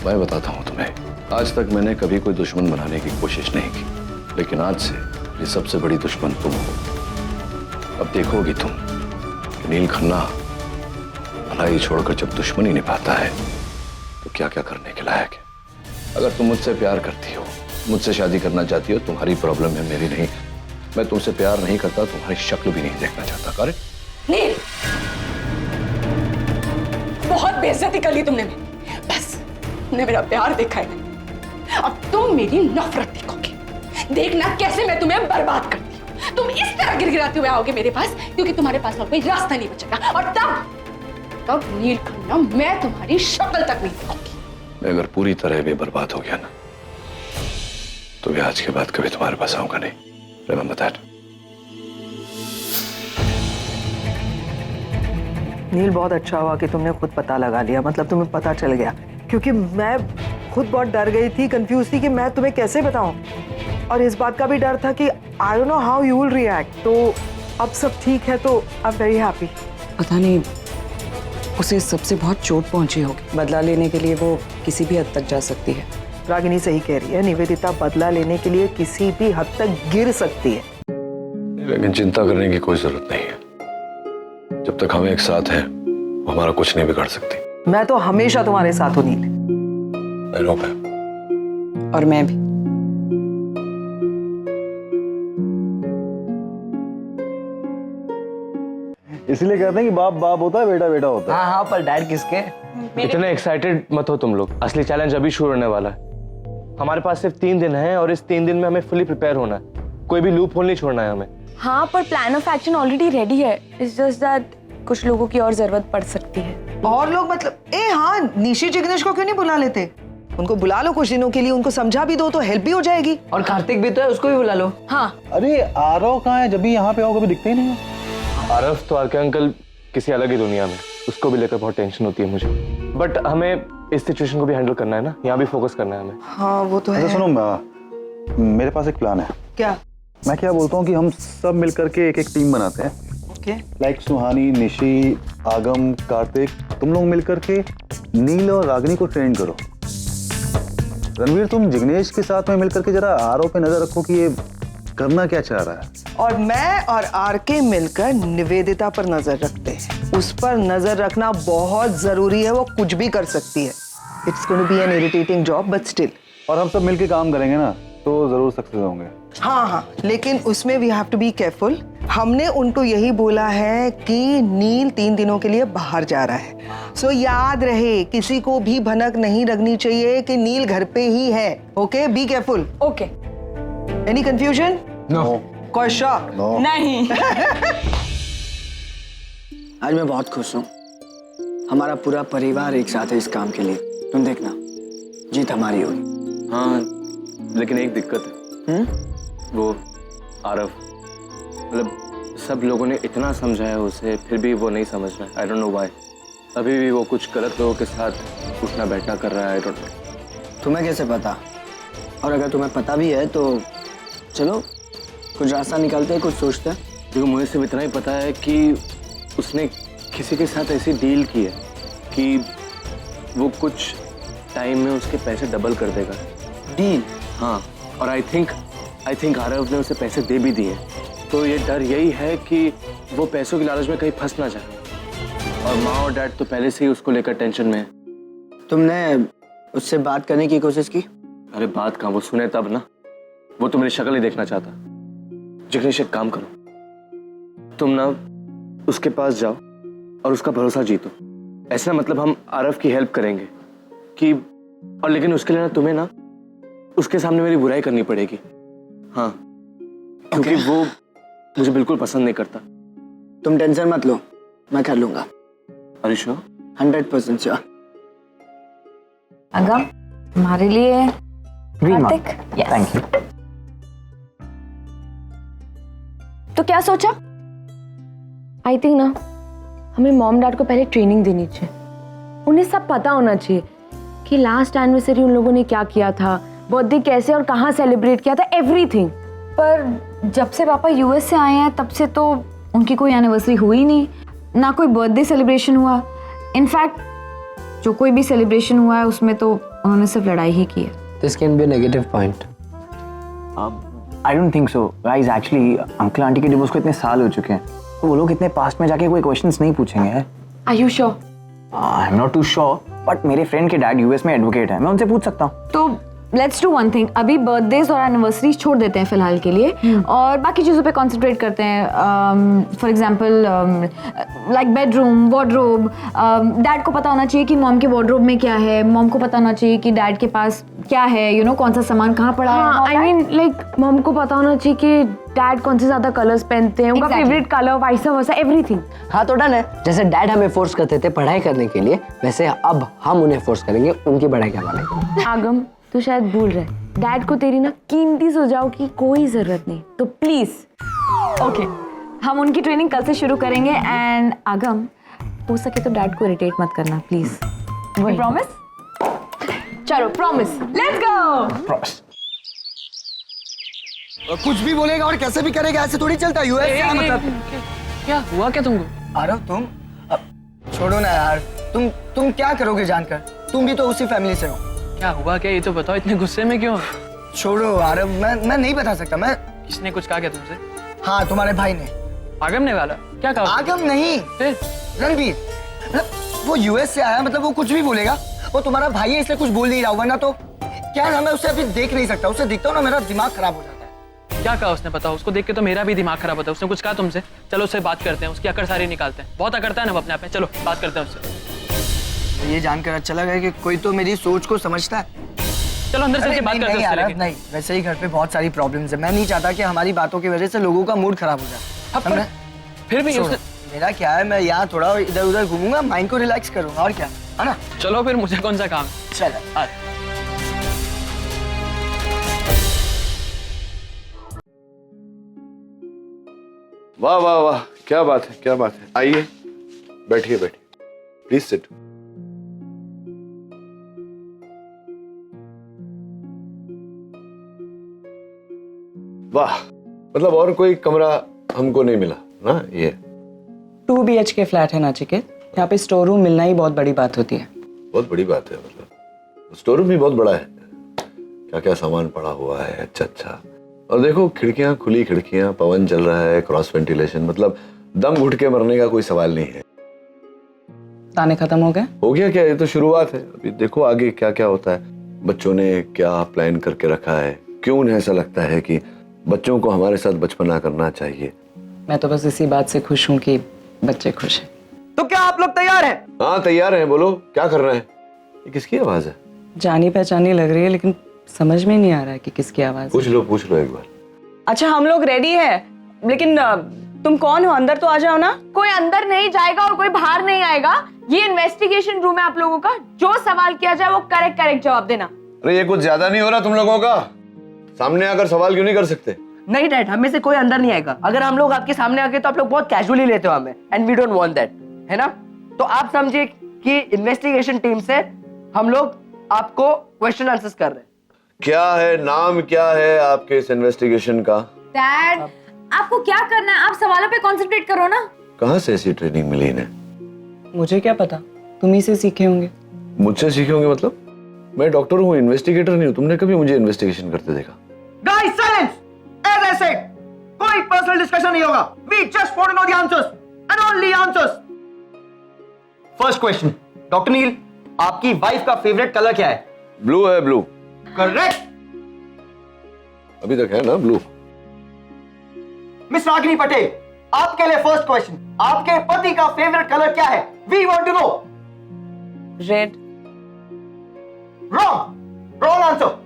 मैं बताता हूँ तुम्हें, आज तक मैंने कभी कोई दुश्मन बनाने की कोशिश नहीं की, लेकिन आज से ये सबसे बड़ी दुश्मन तुम हो। अब देखोगी तुम कि नील खन्ना भलाई छोड़कर जब दुश्मनी निभाता है तो क्या क्या करने के लायक है। अगर तुम मुझसे प्यार करती हो, मुझसे शादी करना चाहती हो, तुम्हारी प्रॉब्लम है, मेरी नहीं। मैं तुमसे प्यार नहीं करता, तुम्हारी शक्ल भी नहीं देखना चाहता। करे नील, बहुत बेइज्जती कर ली तुमने मेरी। बस तुमने मेरा प्यार देखा है नहीं, अब तुम मेरी नफरत देखोगे। देखना कैसे मैं तुम्हें बर्बाद करती हूँ। तुम इस तरह गिड़गिड़ाते हुए आओगे मेरे पास, क्योंकि तुम्हारे पास और कोई रास्ता नहीं बचेगा। और तब नील खन्ना, मैं तुम्हारी शक्ल तक नहीं देखूंगी। मैं अगर पूरी तरह भी बर्बाद हो गया ना, तो भी आज के बाद कभी तुम्हारे पास आऊंगा नहीं। Remember that. नील, बहुत अच्छा हुआ कि तुमने खुद पता लगा लिया, मतलब तुम्हें पता चल गया, क्योंकि मैं खुद बहुत डर गई थी, कंफ्यूज थी कि मैं तुम्हें कैसे बताऊं, और इस बात का भी डर था कि I don't know how you will react. तो अब सब ठीक है, तो आई एम वेरी हैप्पी। पता नहीं उसे सबसे बहुत चोट पहुंची होगी, बदला लेने के लिए वो किसी भी हद तक जा सकती है। रागिनी सही कह रही है, निवेदिता बदला लेने के लिए किसी भी हद तक गिर सकती है। लेकिन चिंता करने की कोई जरूरत नहीं है। जब तक हम एक साथ हैं, वो हमारा कुछ नहीं बिगाड़ सकती। मैं तो हमेशा तुम्हारे साथ हूँ नील। I know, और मैं भी। इसलिए कहते हैं कि बाप बाप होता है, बेटा बेटा होता है। हाँ हाँ, पर डैड किसके? इतने एक्साइटेड मत हो तुम लोग, असली चैलेंज अभी शुरू होने वाला है। हमारे पास सिर्फ 3 दिन है और इस 3 दिन में हमें फुली प्रिपेयर होना है। कोई भी लूप होल नहीं छोड़ना है हमें। हाँ, पर plan of action already ready है। इट्स जस्ट दैट कुछ लोगों की और जरूरत पड़ सकती है। और लोग मतलब हाँ, निशी जिग्नेश को क्यों नहीं बुला लेते? उनको बुला लो कुछ दिनों के लिए, उनको समझा भी दो तो हेल्प भी हो जाएगी। और कार्तिक भी तो है, उसको भी बुला लो। हाँ। अरे आरव कहाँ है? जब भी यहाँ पे आओ कभी दिखते ही नहीं है। आरव तो आर के अंकल किसी अलग ही दुनिया में, उसको भी लेकर बहुत टेंशन होती है मुझे। बट हमें इस सिचुएशन को भी हैंडल करना है ना, यहाँ भी फोकस करना है हमें। हाँ वो तो है। सुनो, मेरे पास एक प्लान है। क्या? मैं क्या बोलता हूँ कि हम सब मिलकर के एक टीम बनाते हैं। लाइक सुहानी, निशी, आगम, कार्तिक, तुम लोग मिलकर के नील और रागिनी को ट्रेन करो। रणवीर, तुम जिग्नेश के साथ में मिलकर के जरा आरव पे नजर रखो कि ये करना क्या चाह रहा है। और मैं और आरके मिलकर निवेदिता पर नजर रखते हैं। उस पर नजर रखना बहुत जरूरी है, वो कुछ भी कर सकती है। It's going to be an irritating job but still. और हम सब मिलके काम करेंगे ना तो जरूर सक्सेस होंगे। हाँ, लेकिन उसमें we have to be careful. हमने उनको यही बोला है कि नील 3 दिनों के लिए बाहर जा रहा है। सो याद रहे, किसी को भी भनक नहीं लगनी चाहिए कि नील घर पे ही है। Okay, be careful. Okay. Any confusion? No. कोई शक? नहीं। आज मैं बहुत खुश हूँ। हमारा पूरा परिवार एक साथ है इस काम के लिए। तुम देखना, जीत हमारी होगी। हाँ, लेकिन एक दिक्कत है। वो आरव, मतलब सब लोगों ने इतना समझाया उसे, फिर भी वो नहीं समझ रहा है। I don't know why. अभी भी वो कुछ गलत लोगों के साथ उठना बैठना कर रहा है। I don't know. तुम्हें कैसे पता? और अगर तुम्हें पता भी है तो चलो कुछ रास्ता निकालते हैं, कुछ सोचते हैं। देखो, मुझे सिर्फ इतना ही पता है कि उसने किसी के साथ ऐसी डील की है कि वो कुछ टाइम में उसके पैसे डबल कर देगा। डील? हाँ, और आई थिंक आरव ने उसे पैसे दे भी दिए। तो ये डर यही है कि वो पैसों की लालच में कहीं फंस ना जाए। और माँ और डैड तो पहले से ही उसको लेकर टेंशन में है। तुमने उससे बात करने की कोशिश की? अरे बात कहाँ, वो सुने तब ना। वो तो मेरी शक्ल ही देखना चाहता। जिग्नेश, एक काम करो, तुम ना उसके पास जाओ और उसका भरोसा जीतो। ऐसा मतलब हम आरव की हेल्प करेंगे कि, और लेकिन उसके लिए ना तुम्हें ना उसके सामने मेरी बुराई करनी पड़ेगी। हाँ, क्योंकि वो मुझे बिल्कुल पसंद नहीं करता। तुम टेंशन मत लो, मैं कर लूंगा। Are you sure? 100% श्योर। अगम, हमारे लिए कार्तिक। Thank you. तो क्या सोचा? आई थिंक ना हमें मॉम डैड को पहले ट्रेनिंग देनी चाहिए। उन्हें सब पता होना चाहिए कि लास्ट एनिवर्सरी उन लोगों ने क्या किया था, बर्थडे कैसे और कहाँ सेलिब्रेट किया था, एवरीथिंग। पर जब से पापा यूएस से आए हैं तब से तो उनकी कोई एनिवर्सरी हुई नहीं, ना कोई बर्थडे सेलिब्रेशन हुआ। इनफैक्ट जो कोई भी सेलिब्रेशन हुआ है उसमें तो उन्होंने सिर्फ लड़ाई ही की है। This can be a negative point. I don't think so guys, actually uncle aunty के डिवोर्स को इतने साल हो चुके हैं, तो वो लोग इतने पास्ट में जाके कोई क्वेश्चंस नहीं पूछेंगे। Are you sure? I am not too sure, but मेरे फ्रेंड के डैड यूएस में एडवोकेट है, मैं उनसे पूछ सकता हूँ। तो लेट्स डू वन थिंग, अभी बर्थडेज और एनिवर्सरी छोड़ देते हैं फिलहाल के लिए और बाकी चीज़ों पे कंसंट्रेट करते हैं। For example like bedroom, wardrobe. Dad को पता होना चाहिए कि मॉम के वार्डरोब में क्या है, मॉम को पता होना चाहिए कि डैड के पास क्या है, यू नो कौन सा सामान कहाँ पड़ा है। आई मीन लाइक मॉम को पता होना चाहिए कि डैड कौन से ज्यादा कलर्स पहनते हैं, उनका favourite colour, vice versa, everything. हाँ तो डन है। जैसे डैड हमें फोर्स करते थे पढ़ाई करने के लिए, वैसे अब हम उन्हें फोर्स करेंगे उनकी पढ़ाई करवाने। आगम तू शायद भूल रहा है, डैड को तेरी ना कीमती सुझाव की कोई जरूरत नहीं, तो प्लीज। ओके, हम उनकी ट्रेनिंग कल से शुरू करेंगे। एंड आगम, हो सके तो डैड को इरिटेट मत करना प्लीज। प्रॉमिस? चलो प्रॉमिस, लेट्स गो। कुछ भी बोलेगा और कैसे भी करेगा, ऐसे थोड़ी चलता है यूएस से। मतलब क्या हुआ क्या तुमको? आरव तुम छोड़ो ना यार, तुम क्या करोगे जानकर? तुम भी तो उसी फैमिली से हो। क्या हुआ क्या, ये तो बताओ, इतने गुस्से में क्यों? छोड़ो आरव, मैं नहीं बता सकता। मैं किसने कुछ कहा क्या तुमसे? हाँ, तुम्हारे भाई ने। आगम ने वाला? क्या कहा? आगम नहीं, रणबीर। वो यूएस से आया, मतलब वो कुछ भी बोलेगा। वो तुम्हारा भाई है इसलिए कुछ बोल नहीं रहा, वरना तो क्या नाम है, उसे अभी देख नहीं सकता। उसे दिखता हूँ ना मेरा दिमाग खराब हो जाता है। क्या कहा उसने बताओ? उसको देख के तो मेरा भी दिमाग खराब होता है। उसने कुछ कहा तुमसे? चलो उससे बात करते हैं, उसकी अकड़ सारी निकालते हैं। बहुत अकड़ता है ना वो अपने आप में। चलो बात करते हैं उससे। ये जानकर अच्छा लगा कि कोई तो मेरी सोच को समझता है। चलो अंदर चल के बात करते हैं। नहीं, वैसे ही घर पे बहुत सारी प्रॉब्लम्स है। मैं नहीं चाहता कि हमारी बातों की वजह से लोगों का मूड खराब हो जाए। फिर भी मेरा क्या है, मैं यहाँ थोड़ा इधर उधर घूमूंगा, माइंड को रिलैक्स करूंगा, और क्या है ना। चलो फिर, मुझे कौन सा काम? चलो। वाह वाह वाह, क्या बात है, क्या बात है। आइए, बैठिए बैठिए, प्लीज सिट। वाह, मतलब और कोई कमरा हमको नहीं मिला ना। ये 2 BHK फ्लैट है नाचिकेत, यहाँ पे स्टोर रूम मिलना ही बहुत बड़ी बात होती है। बहुत बड़ी बात है, मतलब स्टोर रूम भी बहुत बड़ा है। क्या क्या सामान पड़ा हुआ है, अच्छा अच्छा। और देखो, खिड़कियां खुली, खिड़कियां, पवन चल रहा है, क्रॉस वेंटिलेशन, मतलब दम घुट के मरने का कोई सवाल नहीं है। ताने खत्म हो गए? हो गया क्या, ये तो शुरुआत है। अभी देखो आगे क्या क्या होता है। बच्चों ने क्या प्लान करके रखा है, क्यों उन्हें ऐसा लगता है कि बच्चों को हमारे साथ बचपना करना चाहिए। मैं तो बस इसी बात से खुश हूँ कि बच्चे खुश हैं। तो क्या आप लोग तैयार हैं? हाँ तैयार हैं, बोलो क्या कर रहे हैं। ये किसकी आवाज है? जानी पहचानी लग रही है, लेकिन समझ में नहीं आ रहा है कि किसकी आवाज। पूछ लो एक बार। अच्छा, हम लोग रेडी है, लेकिन तुम कौन हो? अंदर तो आ जाओ ना। कोई अंदर नहीं जाएगा और कोई बाहर नहीं आएगा। ये इन्वेस्टिगेशन रूम है आप लोगों का। जो सवाल किया जाए वो करेक्ट जवाब देना। अरे ये कुछ ज्यादा नहीं हो रहा तुम लोगों का? सामने आकर सवाल क्यों नहीं कर सकते? नहीं डैड, हमें से कोई अंदर नहीं आएगा। अगर हम लोग आपके सामने आ गए तो आप लोग बहुत कैजुअली लेते हो हमें, and we don't want that, है ना। तो आप समझिए कि इन्वेस्टिगेशन टीम से हम लोग आपको क्वेश्चन आंसर्स कर रहे हैं। क्या है नाम, क्या है आपके इस इन्वेस्टिगेशन का? डैड, आपको क्या करना है? आप सवालों पे कंसंट्रेट करो ना। कहाँ से ऐसी ट्रेनिंग मिली इन्हें? मुझे क्या पता, तुम ही से सीखे होंगे। मुझसे सीखे होंगे मतलब? मैं डॉक्टर हूँ, इन्वेस्टिगेटर नहीं हूँ। तुमने कभी मुझे इन्वेस्टिगेशन करते देखा? Guys silence, as I said, कोई पर्सनल डिस्कशन नहीं होगा। We just want to know the answers and only answers. First question, doctor Neel, आपकी वाइफ का फेवरेट कलर क्या है? ब्लू है, ब्लू। करेक्ट, अभी तक है ना ब्लू। मिस रागिनी पटेल, आपके लिए फर्स्ट क्वेश्चन, आपके पति का फेवरेट कलर क्या है? We want to know. Red. Wrong answer.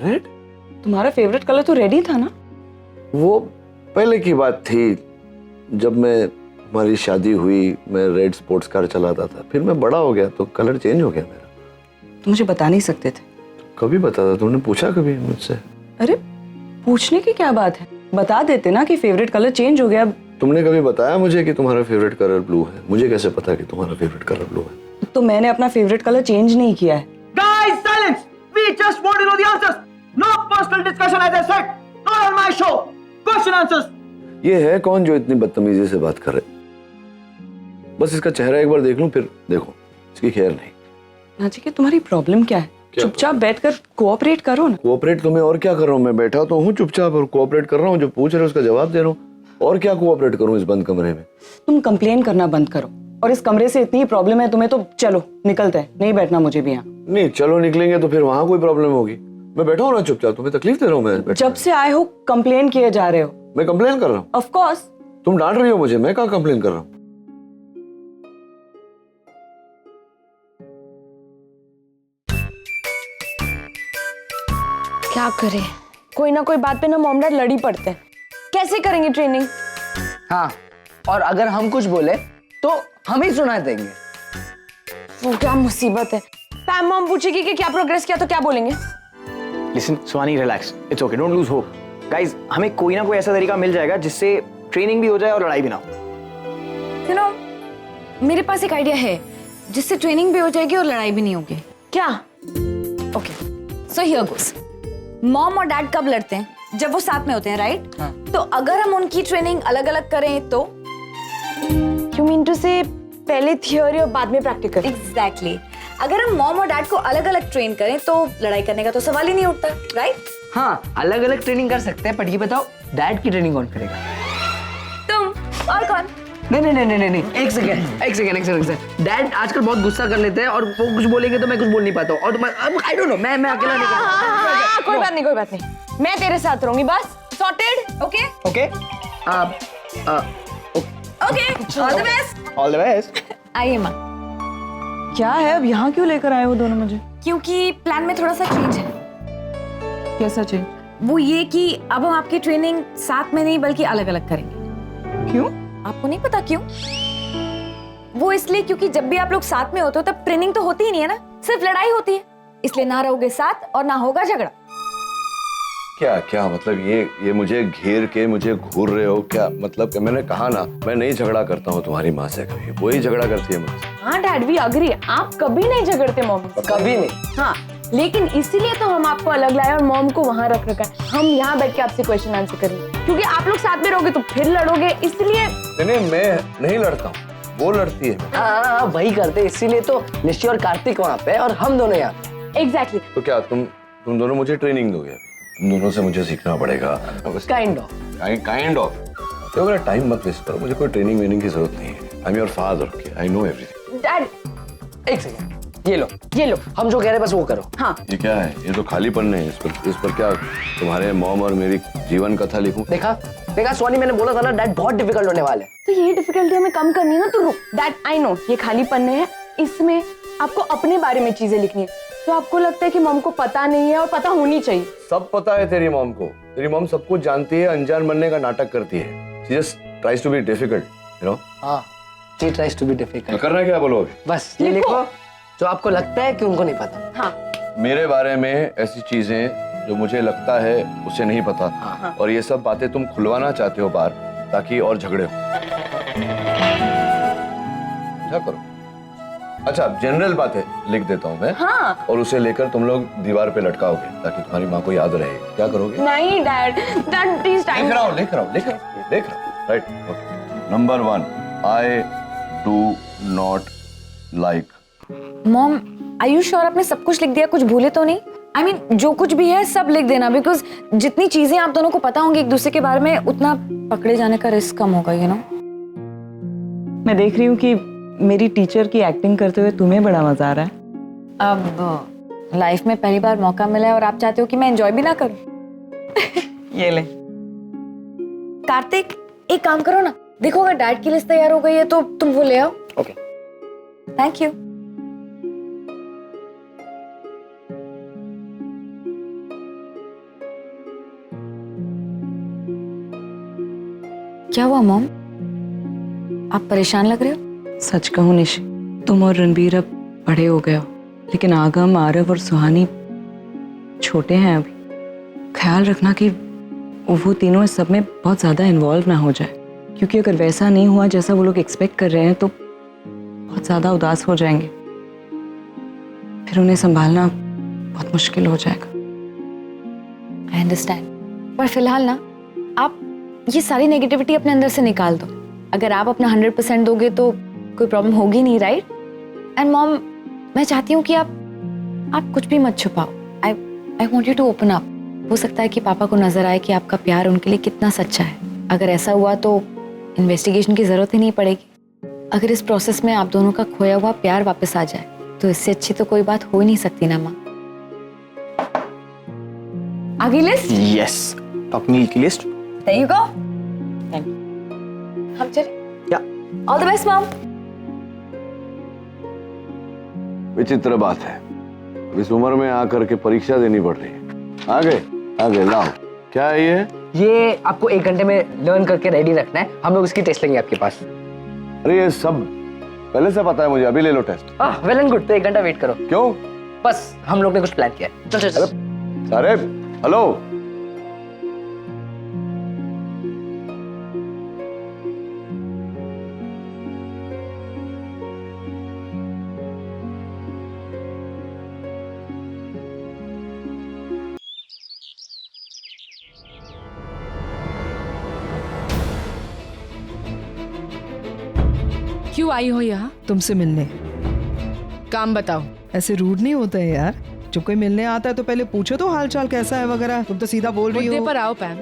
Red? तुम्हारा फेवरेट कलर तो रेड ही था ना? वो पहले की बात थी, जब हमारी शादी हुई, मैं रेड स्पोर्ट्स कार चलाता था। फिर मैं बड़ा हो गया तो कलर चेंज हो गया मेरा। तुम मुझे बता नहीं सकते थे? कभी बता था? तुमने पूछा कभी मुझसे? अरे पूछने की क्या बात है, बता देते ना कि फेवरेट कलर चेंज हो गया। तुमने कभी बताया मुझे कि तुम्हारा फेवरेट कलर ब्लू है? मुझे कैसे पता कि तुम्हारा फेवरेट कलर ब्लू है? तो मैंने अपना फेवरेट कलर चेंज नहीं किया है। Guys, silence! We just want to know the answers. No personal discussion, as I said. Not on my show. Question answers. ये है कौन जो इतनी बदतमीजी से बात कर रहे? बस इसका चेहरा एक बार देख लूं, फिर देखो इसकी खैर नहीं। नाचिकेत तुम्हारी प्रॉब्लम क्या है? चुपचाप बैठकर कोऑपरेट करो ना। कोऑपरेट तुम्हें और क्या कर रहा हूँ? मैं बैठा तो हूँ चुपचाप और कोऑपरेट कर रहा हूँ। जो पूछ रहे हो उसका जवाब दे रहा हूँ। और क्या कोऑपरेट करूँ इस बंद कमरे में? तुम कंप्लेन करना बंद करो, और इस कमरे से इतनी प्रॉब्लम है तुम्हें तो चलो निकलते हैं, नहीं बैठना मुझे भी यहाँ। नहीं चलो निकलेंगे तो फिर वहां कोई प्रॉब्लम होगी। मैं बैठा हूँ ना चुपचाप, तुम्हें तकलीफ दे रहा हूँ मैं? जब से आए हो कंप्लेन किए जा रहे हो। मैं कंप्लेन कर रहा हूँ? Of course. तुम डांट रही हो मुझे, मैं कहाँ कंप्लेन कर रहा हूँ? क्या करें, कोई ना कोई बात पे ना मॉम डैड लड़ी पड़ते हैं। कैसे करेंगे ट्रेनिंग? हाँ, और अगर हम कुछ बोले तो हम ही सुना देंगे। वो क्या मुसीबत है। पैम मॉम पूछेगी कि क्या प्रोग्रेस किया तो क्या बोलेंगे? Listen Suhani, relax, it's okay, don't lose hope guys. हमें कोई ना कोई ऐसा तरीका मिल जाएगा जिससे ट्रेनिंग भी हो जाए और लड़ाई भी ना हो। यू नो, मेरे पास एक आइडिया है जिससे ट्रेनिंग भी हो जाएगी और लड़ाई भी नहीं होगी। क्या? Okay, so here goes. Mom और डैड कब लड़ते हैं? जब वो साथ में होते हैं, राइट? तो अगर हम उनकी ट्रेनिंग अलग अलग करें तो? यू मीन टू से पहले थियोरी और बाद में प्रैक्टिकल? एग्जैक्टली। अगर हम मॉम और डैड को अलग अलग ट्रेन करें तो लड़ाई करने का तो सवाल ही नहीं उठता, राइट? हाँ, अलग अलग ट्रेनिंग कर सकते हैं, पर ये बताओ डैड की ट्रेनिंग कौन करेगा? तुम और कौन? नहीं, एक सेकंड। डैड आजकल बहुत गुस्सा कर लेते हैं और वो कुछ बोलेंगे तो मैं कुछ बोल नहीं पाता हूँ, और आई डोंट नो, मैं अकेला नहीं कर। कोई बात नहीं, मैं तेरे साथ रहूंगी, बस। Sorted? Okay okay all the best. All the best. आइए माँ। क्या है, अब यहाँ क्यों लेकर आए हो दोनों मुझे? क्योंकि प्लान में थोड़ा सा चेंज है। कैसा चेंज? वो ये कि अब हम आपकी ट्रेनिंग साथ में नहीं बल्कि अलग अलग करेंगे। क्यों? आपको नहीं पता क्यों? वो इसलिए क्योंकि जब भी आप लोग साथ में होते हो तब ट्रेनिंग तो होती ही नहीं है ना, सिर्फ लड़ाई होती है। इसलिए ना रहोगे साथ और ना होगा झगड़ा। क्या मतलब ये मुझे घेर के मुझे घूर रहे हो क्या? मतलब कि मैंने कहा ना, मैं नहीं झगड़ा करता हूँ तुम्हारी माँ से कभी, वो ही झगड़ा करती है मुझसे। हाँ डैड भी अग्री, आप कभी नहीं झगड़ते मॉम, कभी नहीं। हाँ, लेकिन इसीलिए तो हम आपको अलग लाए और मॉम को वहाँ रख रखा है। हम यहाँ बैठ के आपसे क्वेश्चन आंसर करेंगे, क्योंकि आप लोग साथ में रहोगे तो फिर लड़ोगे, इसलिए। नहीं, मैं नहीं लड़ता हूँ, वो लड़ती है। हाँ, वही करते, इसीलिए तो निश्चय और कार्तिक वहाँ पे और हम दोनों यहाँ। एग्जैक्टली। तो क्या तुम दोनों मुझे ट्रेनिंग दोगे? तुम दोनों से मुझे सीखना पड़ेगा। Kind of. तो मेरा टाइम मत वेस्ट करो, मुझे कोई ट्रेनिंग वेनिंग की जरूरत नहीं है। I am your father, okay? I know everything. Dad एक सेकंड, ये लो, हम जो कह रहे हैं बस वो करो। हाँ। ये क्या है? ये तो खालीपन है। इस पर क्या तुम्हारे मॉम और मेरी जीवन कथा लिखूं? देखा सोनी, मैंने बोला था ना डैड बहुत डिफिकल्ट होने वाले। तो ये डिफिकल्टी हमें कम करनी है ना, तो रुक। डैड आई नो ये खालीपन है, इसमें आपको अपने बारे में चीजें लिखनी है। तो आपको लगता है कि मॉम को पता नहीं है और पता होनी चाहिए? सब पता है तेरी मॉम को। तेरी मॉम सब कुछ जानती है, अनजान बनने का नाटक करती है। She just tries to be difficult, you know? हाँ, she tries to be difficult। करना क्या बोलो अभी? बस ये लिखो जो आपको लगता है कि उनको नहीं पता। हाँ। मेरे बारे में ऐसी चीजें जो मुझे लगता है उसे नहीं पता। हाँ। और ये सब बातें तुम खुलवाना चाहते हो बाहर, ताकि और झगड़े हो। क्या करो? अच्छा, जनरल बातें लिख देता हूँ मैं। हाँ। और उसे लेकर तुम लोग दीवार पे लटकाओगे ताकि तुम्हारी माँ को याद रहे। क्या करोगे? नहीं डैड प्लीज टाइम। लिख रहा हूँ। Right, okay. Number 1, I do not like। Mom, are you sure आपने सब कुछ लिख दिया? कुछ भूले तो नहीं? आई मीन जो कुछ भी है सब लिख देना, बिकॉज जितनी चीजें आप दोनों को पता होंगी एक दूसरे के बारे में, उतना पकड़े जाने का रिस्क कम होगा, यू नो। मैं देख रही हूँ कि मेरी टीचर की एक्टिंग करते हुए तुम्हें बड़ा मजा आ रहा है। अब लाइफ में पहली बार मौका मिला है और आप चाहते हो कि मैं एंजॉय भी ना करूं। ये ले। कार्तिक, एक काम करो ना, देखो अगर डैड की लिस्ट तैयार हो गई है तो तुम वो ले आओ। ओके। Thank you. क्या हुआ मॉम, आप परेशान लग रहे हो? सच कहूं निशि, तुम और रणबीर अब बड़े हो गए हो, लेकिन आगम, आरव और सुहानी छोटे हैं अभी। ख्याल रखना कि वो तीनों इस सब में बहुत ज्यादा इन्वॉल्व ना हो जाए, क्योंकि अगर वैसा नहीं हुआ जैसा वो लोग एक्सपेक्ट कर रहे हैं तो बहुत ज्यादा उदास हो जाएंगे, फिर उन्हें संभालना बहुत मुश्किल हो जाएगा। आई अंडरस्टैंड, पर फिलहाल ना आप ये सारी नेगेटिविटी अपने अंदर से निकाल दो। अगर आप अपना 100% दोगे तो कोई प्रॉब्लम होगी नहीं, राइट? एंड मॉम, मैं चाहती हूँ कि आप कुछ भी मत छुपाओ। I want you to open up. हो सकता है कि पापा को नजर आए कि आपका प्यार उनके लिए कितना सच्चा है। अगर ऐसा हुआ तो इन्वेस्टिगेशन की जरूरत ही नहीं पड़ेगी। अगर इस प्रोसेस में आप दोनों का खोया हुआ प्यार वापस आ जाए तो इससे अच्छी तो कोई बात हो ही नहीं सकती ना माँ। आगे लिस्ट? यस, डॉक्टर नील की list. There you go. Thank you. हम चले? या। All the best, mom. विचित्र बात है, इस उम्र में आकर के परीक्षा देनी पड़ रही है। आगे लाओ, क्या है ये आपको 1 घंटे में लर्न करके रेडी रखना है। हम लोग इसकी टेस्ट लेंगे आपके पास। अरे ये सब पहले से पता है मुझे, अभी ले लो टेस्ट। वेल एंड गुड, तो 1 घंटा वेट करो। क्यों? बस हम लोग ने कुछ प्लान किया है। चल चल। अरे हेलो, क्यों आई हो यहाँ? तुमसे मिलने। काम बताओ। ऐसे रूड नहीं होता है यार। जब कोई मिलने आता है तो पहले पूछो तो हाल चाल कैसा है वगैरह। तुम तो सीधा बोल रही हो। मुद्दे पर आओ पैम।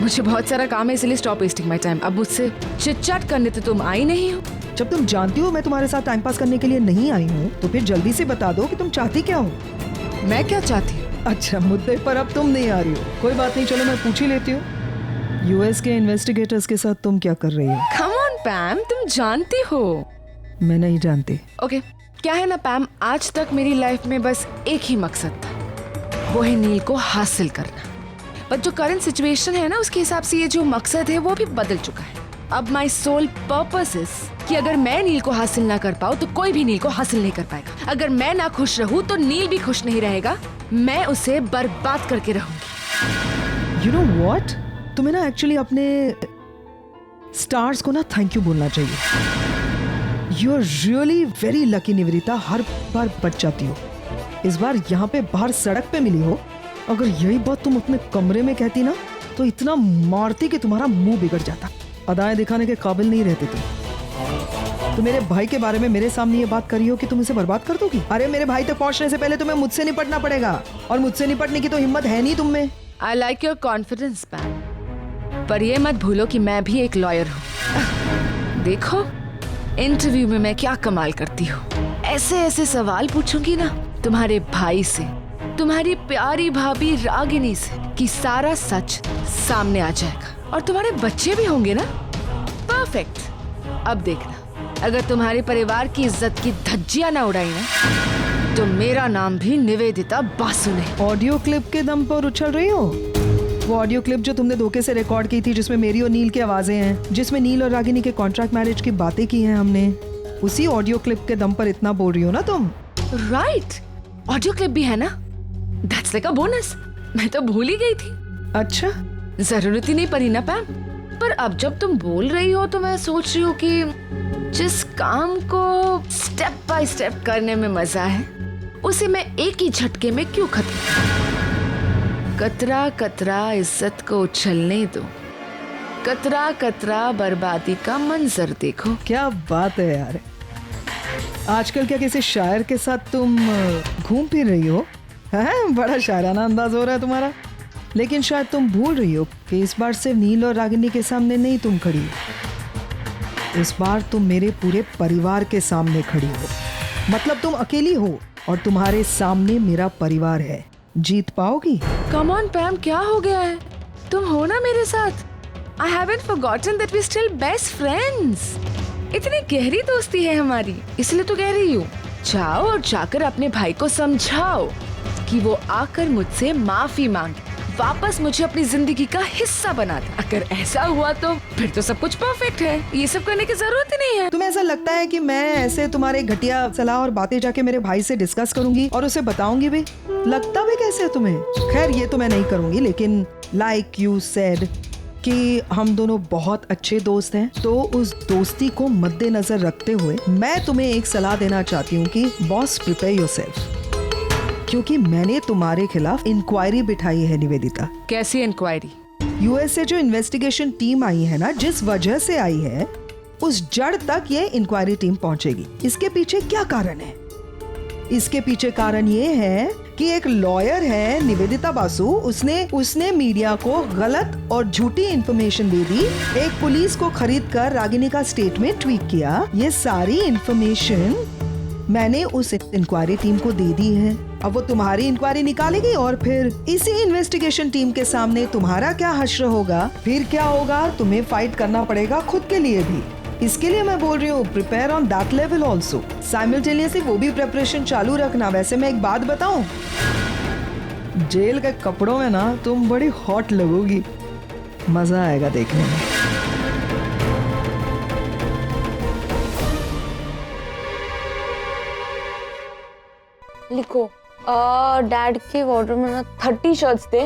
मुझे बहुत सारा काम है, इसलिए स्टॉप वेस्टिंग माय टाइम। अब मुझसे चिट चैट करने तो तुम आई नहीं हो। जब तुम जानती हो मैं तुम्हारे साथ टाइम पास करने के लिए नहीं आई हूँ तो फिर जल्दी से बता दो कि तुम चाहती क्या हो। मैं क्या चाहती हूँ? अच्छा, मुद्दे पर अब तुम नहीं आ रही हो। कोई बात नहीं, चलो मैं पूछ ही लेती हूँ। यूएस के इन्वेस्टिगेटर्स के साथ तुम क्या कर रही हो? कम ऑन पैम, तुम जानती हो। मैं नहीं जानती। ओके, क्या है ना पैम, आज तक मेरी लाइफ में बस एक ही मकसद था, वो है नील को हासिल करना। पर जो करंट सिचुएशन है ना, उसके हिसाब से ये जो मकसद है वो भी बदल चुका है। अब माई सोल पर्पस इज कि अगर मैं नील को हासिल ना कर पाऊँ तो कोई भी नील को हासिल नहीं कर पाएगा। अगर मैं ना खुश रहूँ तो नील भी खुश नहीं रहेगा। मैं उसे बर्बाद करके रहूंगी। यू नो व्हाट, तुम्हें ना एक्चुअली अपने स्टार्स को ना थैंक यू बोलना चाहिए। You are really very lucky Nivedita, हर बार बच जाती हो। इस बार यहाँ पे बाहर सड़क पे मिली हो। अगर यही बात तुम अपने कमरे में कहती ना तो इतना मारती कि तुम्हारा मुंह बिगड़ जाता। अदाएं दिखाने के काबिल नहीं रहते तुम। तो मेरे भाई के बारे में मेरे सामने ये बात करी हो कि तुम इसे बर्बाद कर दोगी। अरे मेरे भाई तक पहुंचने से पहले तुम्हें मुझसे निपटना पड़ेगा, और मुझसे निपटने की तो हिम्मत है नहीं तुम में। आई लाइक योर कॉन्फिडेंस पैम, पर ये मत भूलो कि मैं भी एक लॉयर हूँ। देखो इंटरव्यू में मैं क्या कमाल करती हूँ। ऐसे ऐसे सवाल पूछूंगी ना तुम्हारे भाई से, तुम्हारी प्यारी भाभी रागिनी से, कि सारा सच सामने आ जाएगा। और तुम्हारे बच्चे भी होंगे ना। परफेक्ट। अब देखना, अगर तुम्हारे परिवार की इज्जत की धज्जियां ना उड़ाई ना तो मेरा नाम भी निवेदिता बासु नहीं। ऑडियो क्लिप के दम पर उछल रही हो? वो ऑडियो क्लिप जो तुमने धोखे से रिकॉर्ड की थी, जिसमें मेरी और नील की आवाजें हैं, जिसमें नील और रागिनी के कॉन्ट्रैक्ट मैरिज की बातें की हैं हमने, उसी ऑडियो क्लिप के दम पर इतना बोल रही हो ना तुम? राइट, ऑडियो क्लिप भी है ना। That's like a bonus. मैं तो भूल ही गई थी। अच्छा, जरूरत ही नहीं पड़ी ना पैम। पर अब जब तुम बोल रही हो तो मैं सोच रही हूँ कि जिस काम को स्टेप बाय स्टेप करने में मजा है, उसे मैं एक ही झटके में क्यों खत्म करूं? कतरा कतरा इज्जत को उछलने दो, कतरा कतरा बर्बादी का मंजर देखो। क्या बात है यार, आजकल क्या किसी शायर के साथ तुम घूम फिर रही हो? हैं? बड़ा शायराना अंदाज हो रहा है तुम्हारा। लेकिन शायद तुम भूल रही हो कि इस बार सिर्फ नील और रागिनी के सामने नहीं तुम खड़ी हो। इस बार तुम मेरे पूरे परिवार के सामने खड़ी हो। मतलब तुम अकेली हो और तुम्हारे सामने मेरा परिवार है। जीत पाओगी? कम ऑन पैम, क्या हो गया है? तुम हो ना मेरे साथ। I haven't forgotten that we're still best friends. इतनी गहरी दोस्ती है हमारी, इसलिए तो कह रही हूँ, जाओ और जाकर अपने भाई को समझाओ कि वो आकर मुझसे माफी मांगे, वापस मुझे अपनी जिंदगी का हिस्सा बना दे। अगर ऐसा हुआ तो फिर तो सब कुछ परफेक्ट है। ये सब करने की जरूरत ही नहीं है। तुम्हें ऐसा लगता है कि मैं ऐसे तुम्हारे घटिया सलाह और बातें जाके मेरे भाई से डिस्कस करूंगी और उसे बताऊंगी भी? लगता भी कैसे है तुम्हें? खैर ये तो मैं नहीं करूंगी, लेकिन लाइक यू सेड कि हम दोनों बहुत अच्छे दोस्त हैं, तो उस दोस्ती को मद्देनजर रखते हुए मैं तुम्हें एक सलाह देना चाहती हूँ कि बॉस प्रिपेयर योरसेल्फ, क्योंकि मैंने तुम्हारे खिलाफ इंक्वायरी बिठाई है निवेदिता। कैसी इंक्वायरी? यूएस से जो इन्वेस्टिगेशन टीम आई है ना, जिस वजह से आई है उस जड़ तक ये इंक्वायरी टीम पहुंचेगी। इसके पीछे क्या कारण है? इसके पीछे कारण ये है कि एक लॉयर है निवेदिता बासु, उसने मीडिया को गलत और झूठी इंफॉर्मेशन दे दी। एक पुलिस को खरीद कर रागिनी का स्टेटमेंट ट्वीट किया। ये सारी इंफॉर्मेशन मैंने उस इंक्वायरी टीम को दे दी है। अब वो तुम्हारी इंक्वायरी निकालेगी और फिर इसी इन्वेस्टिगेशन टीम के सामने तुम्हारा क्या हश्र होगा, फिर क्या होगा, तुम्हें फाइट करना पड़ेगा खुद के लिए भी। इसके लिए मैं बोल रही हूँ, prepare on that level also. Simultaneously वो भी प्रिपरेशन चालू रखना। वैसे मैं एक बात बताऊं, जेल के कपड़ों में ना तुम बड़ी हॉट लगोगी, मजा आएगा देखने में। लिखो डैड के वार्डरोब में ना 30 शर्ट्स थे,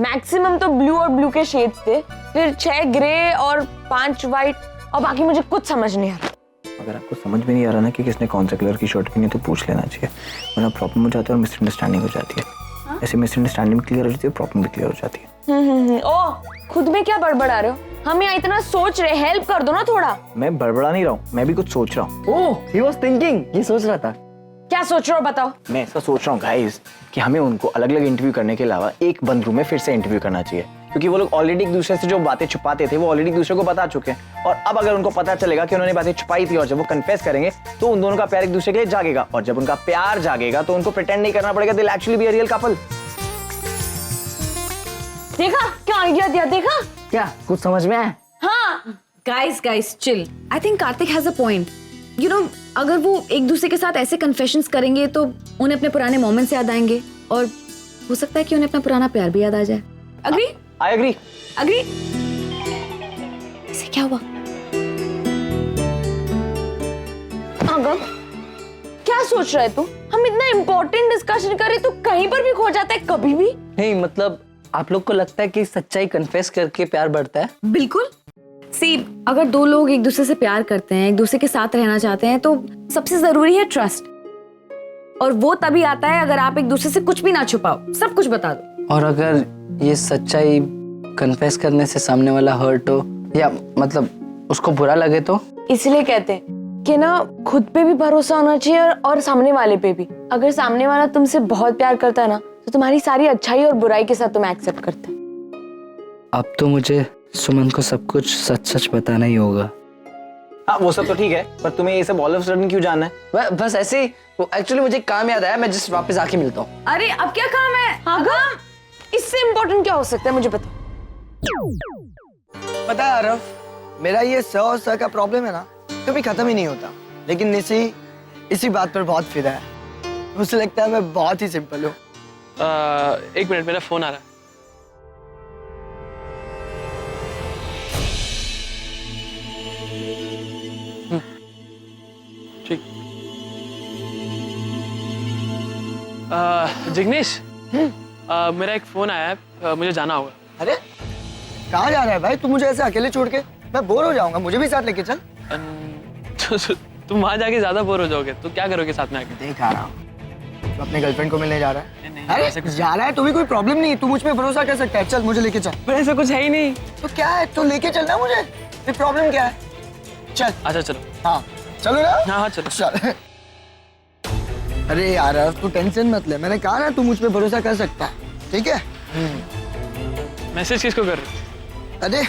मैक्सिमम तो ब्लू और ब्लू के शेड्स थे, फिर 6 ग्रे और 5 वाइट, और बाकी मुझे कुछ समझ नहीं आ रहा। अगर आपको समझ में नहीं आ रहा ना कि किसने कौन सा कलर की शर्ट पहनी है तो पूछ लेना चाहिए, वरना प्रॉब्लम हो जाता है और मिसअंडरस्टैंडिंग हो जाती है। ऐसे मिसअंडरस्टैंडिंग भी क्लियर हो जाती है, प्रॉब्लम भी क्लियर हो जाती है। ओ खुद में क्या बड़बड़ा रहे हो? हम यहाँ इतना सोच रहे, हेल्प कर दो ना थोड़ा। मैं बड़बड़ा नहीं रहा हूँ, मैं भी कुछ सोच रहा हूँ। ओह, he was thinking, ये सोच रहा था। क्या सोच रहे हो बताओ? मैं ऐसा सोच रहा हूँ गाइस कि हमें उनको अलग अलग इंटरव्यू करने के अलावा एक बंद रूम में फिर से इंटरव्यू करना चाहिए, क्योंकि वो लोग ऑलरेडी एक दूसरे से जो बातें छुपाते थे वो ऑलरेडी एक दूसरे को बता चुके हैं। और अब अगर उनको पता चलेगा कि उन्होंने बातें छुपाई थी और जब वो कन्फेस करेंगे तो उन दोनों का प्यार एक दूसरे के लिए जागेगा, और जब उनका प्यार जागेगा तो उनको प्रिटेंड नहीं करना पड़ेगा, दिल actually be a real couple. देखा क्या आइडिया दिया? देखा क्या कुछ समझ में आया? हाँ guys chill. I think Kartik has a point. You know, अगर वो एक दूसरे के साथ ऐसे कन्फेशंस करेंगे तो उन्हें अपने पुराने मोमेंट्स याद आएंगे, और हो सकता है कि उन्हें अपना पुराना प्यार भी याद आ जाए। अग्री? I agree. अग्री? इसे क्या हुआ? अगर क्या सोच रहे तू? हम इतना इम्पोर्टेंट डिस्कशन करें तो कहीं पर भी खो जाता है कभी भी। नहीं मतलब आप लोग को लगता है कि सच्चाई कन्फेस करके प्यार बढ़ता है? बिल्कुल। सी, अगर दो लोग एक दूसरे से प्यार करते हैं, एक दूसरे के साथ रहना चाहते हैं, तो सबसे जरूरी है ट्रस्ट, और वो तभी आता है अगर आप एक दूसरे से कुछ भी ना छुपाओ, सब कुछ बता दो। और अगर ये सच्चाई कन्फेस करने से सामने वाला हर्ट हो या मतलब उसको बुरा लगे तो? इसलिए कहते हैं कि ना खुद पे भी भरोसा होना चाहिए और सामने वाले पे भी। अगर सामने वाला तुमसे बहुत प्यार करता है ना तो तुम्हारी सारी अच्छाई और बुराई के साथ तुम एक्सेप्ट करते हैं। अब तो मुझे सुमन को सब कुछ सच सच बताना ही होगा। हाँ वो सब तो ठीक है, पर तुम्हें ये सब ऑल ऑफ सडन क्यों जानना है? बस ऐसे ही, एक्चुअली मुझे काम याद आया, मैं जस्ट वापस आके मिलता हूँ। अरे अब क्या काम है? हाँ, इससे इम्पोर्टेंट क्या हो सकता है मुझे पता। पता है आरव, मेरा ये सौ का प्रॉब्लम है ना कभी खत्म ही नहीं होता, लेकिन निशी इसी बात पर बहुत फिदा है। मुझे लगता है मैं बहुत ही सिंपल हूँ। एक मिनट, मेरा फोन आ रहा है। ठीक। जिग्नेश, मेरा एक फोन आया है, मुझे जाना होगा। अरे कहाँ जा रहा है भाई? तू मुझे ऐसे अकेले छोड़ के? मैं बोर हो जाऊंगा, मुझे भी साथ लेके चल। तुम वहां जाके ज्यादा बोर हो जाओगे, तो क्या करोगे साथ में आके? देख आ रहा हूँ, तू अपने गर्लफ्रेंड को मिलने जा रहा है। अरे जा रहा है तो भी कोई प्रॉब्लम नहीं, तू मुझ पे भरोसा कर सकता है। चल मुझे लेके चल। पर ऐसा कुछ है ही नहीं। तो क्या है, तू लेके चलना मुझे, फिर प्रॉब्लम क्या है? चल। अच्छा चलो। हाँ चलो ना। हाँ चलो। चल। अरे यार तू टेंशन मत ले, मैंने कहा ना तू मुझ पे भरोसा कर सकता है, ठीक है? मैसेज किसको कर रहे? अरे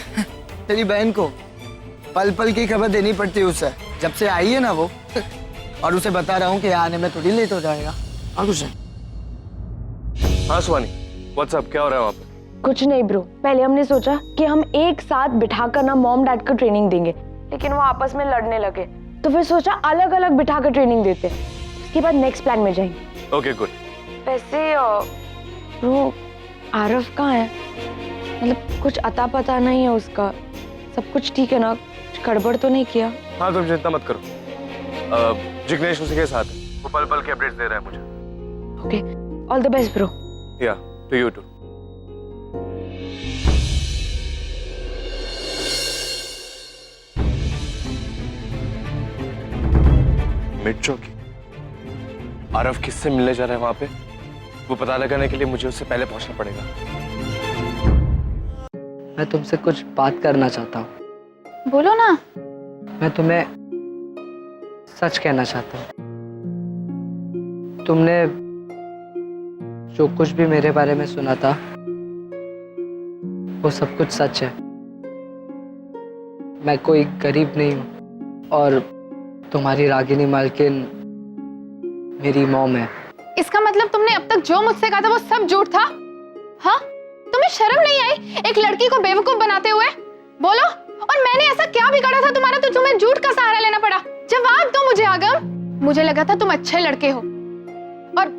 तेरी बहन को पल पल की खबर देनी पड़ती है उसे, जब से आई है ना वो। और उसे बता रहा हूँ कि आने में थोड़ी लेट हो जाएगा। और कुछ नहीं। हाँ सुहानी, व्हाट्सअप, क्या हो रहा है वहाँ पे? कुछ नहीं ब्रो, पहले हमने सोचा कि हम एक साथ बिठाकर ना मॉम डैड को ट्रेनिंग देंगे, लेकिन वो आपस में लड़ने लगे, तो फिर सोचा अलग अलग बिठाकर ट्रेनिंग देते, उसके बाद नेक्स्ट प्लान में जाएंगे। Okay good. वैसे ब्रो आरव कहाँ है? मतलब कुछ अता पता नहीं है उसका, सब कुछ ठीक है ना? कुछ गड़बड़ तो नहीं किया? हाँ तुम चिंता मत करो, जिग्नेश उसी के साथ है, वो पल पल के अपडेट्स दे रहा है मुझे। Okay, all the best bro. या टू यू टू। मिड चौकी, आरव किससे मिलने जा रहा है वहां पे? वो पता लगाने के लिए मुझे उससे पहले पहुंचना पड़ेगा। मैं तुमसे कुछ बात करना चाहता हूँ। बोलो ना। मैं तुम्हें सच कहना चाहता हूँ। तुमने जो कुछ भी मेरे बारे में सुना था वो सब कुछ सच है। मैं कोई गरीब नहीं हूँ और तुम्हारी रागिनी मालकिन मेरी मॉम है। इसका मतलब तुमने अब तक जो मुझसे कहा था वो सब झूठ था? हाँ, तुम्हें शर्म नहीं आई एक लड़की को बेवकूफ बनाते हुए? बोलो, और मैंने ऐसा क्या बिगाड़ा था तुम्हारा तो तुम्हें झूठ का सहारा लेना पड़ा? जवाब दो मुझे आगम। मुझे लगा था तुम अच्छे लड़के हो और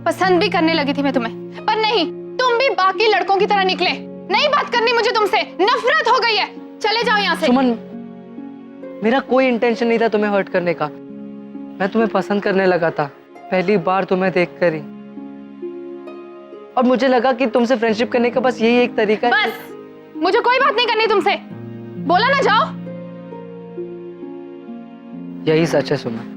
पसंद भी करने लगी थी मैं तुम्हें, पर नहीं, तुम भी बाकी लड़कों की तरह निकले। नहीं बात करनी मुझे तुमसे, नफरत हो गई है। चले जाओ यहाँ से। सुमन, मेरा कोई इंटेंशन नहीं था तुम्हें हर्ट करने का। मैं तुम्हें पसंद करने लगा था पहली बार तुम्हें देखकर ही, और मुझे लगा कि तुमसे फ्रेंडशिप करने का बस यही एक तरीका है। बस, मुझे कोई बात नहीं करनी तुमसे। बोला ना, जाओ। यही सच है सुमन,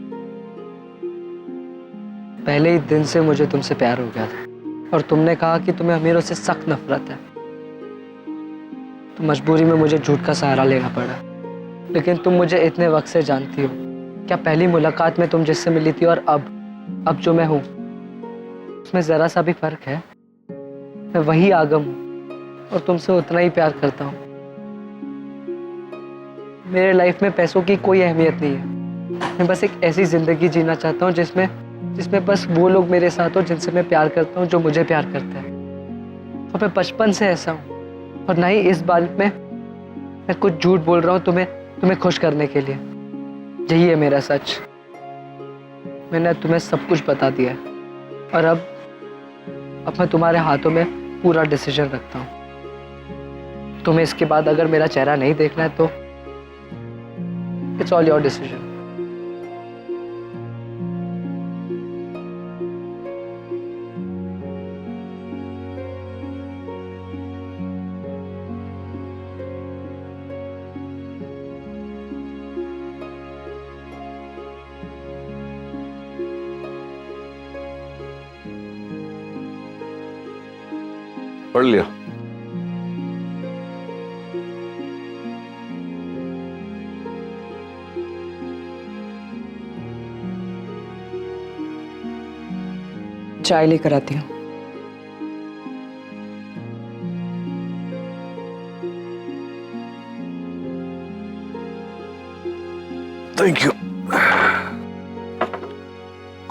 पहले ही दिन से मुझे तुमसे प्यार हो गया था और तुमने कहा कि तुम्हें अमीरों से सख्त नफरत है, तो मजबूरी में मुझे झूठ का सहारा लेना पड़ा। लेकिन तुम मुझे इतने वक्त से जानती हो। क्या पहली मुलाकात में तुम जिससे मिली थी और अब जो मैं हूं उसमें जरा सा भी फर्क है? मैं वही आगम हूं और तुमसे उतना ही प्यार करता हूं। मेरे लाइफ में पैसों की कोई अहमियत नहीं है। मैं बस एक ऐसी जिंदगी जीना चाहता हूं जिसमें बस वो लोग मेरे साथ हो जिनसे मैं प्यार करता हूं, जो मुझे प्यार करते हैं। और मैं बचपन से ऐसा हूं, और ना ही इस बात में मैं कुछ झूठ बोल रहा हूं तुम्हें खुश करने के लिए। यही है मेरा सच। मैंने तुम्हें सब कुछ बता दिया है और अब मैं तुम्हारे हाथों में पूरा डिसीजन रखता हूं। तुम्हें इसके बाद अगर मेरा चेहरा नहीं देखना है तो इट्स ऑल योर डिसीजन। पढ़ लिया? चाय लेकर आती हूँ। Thank you.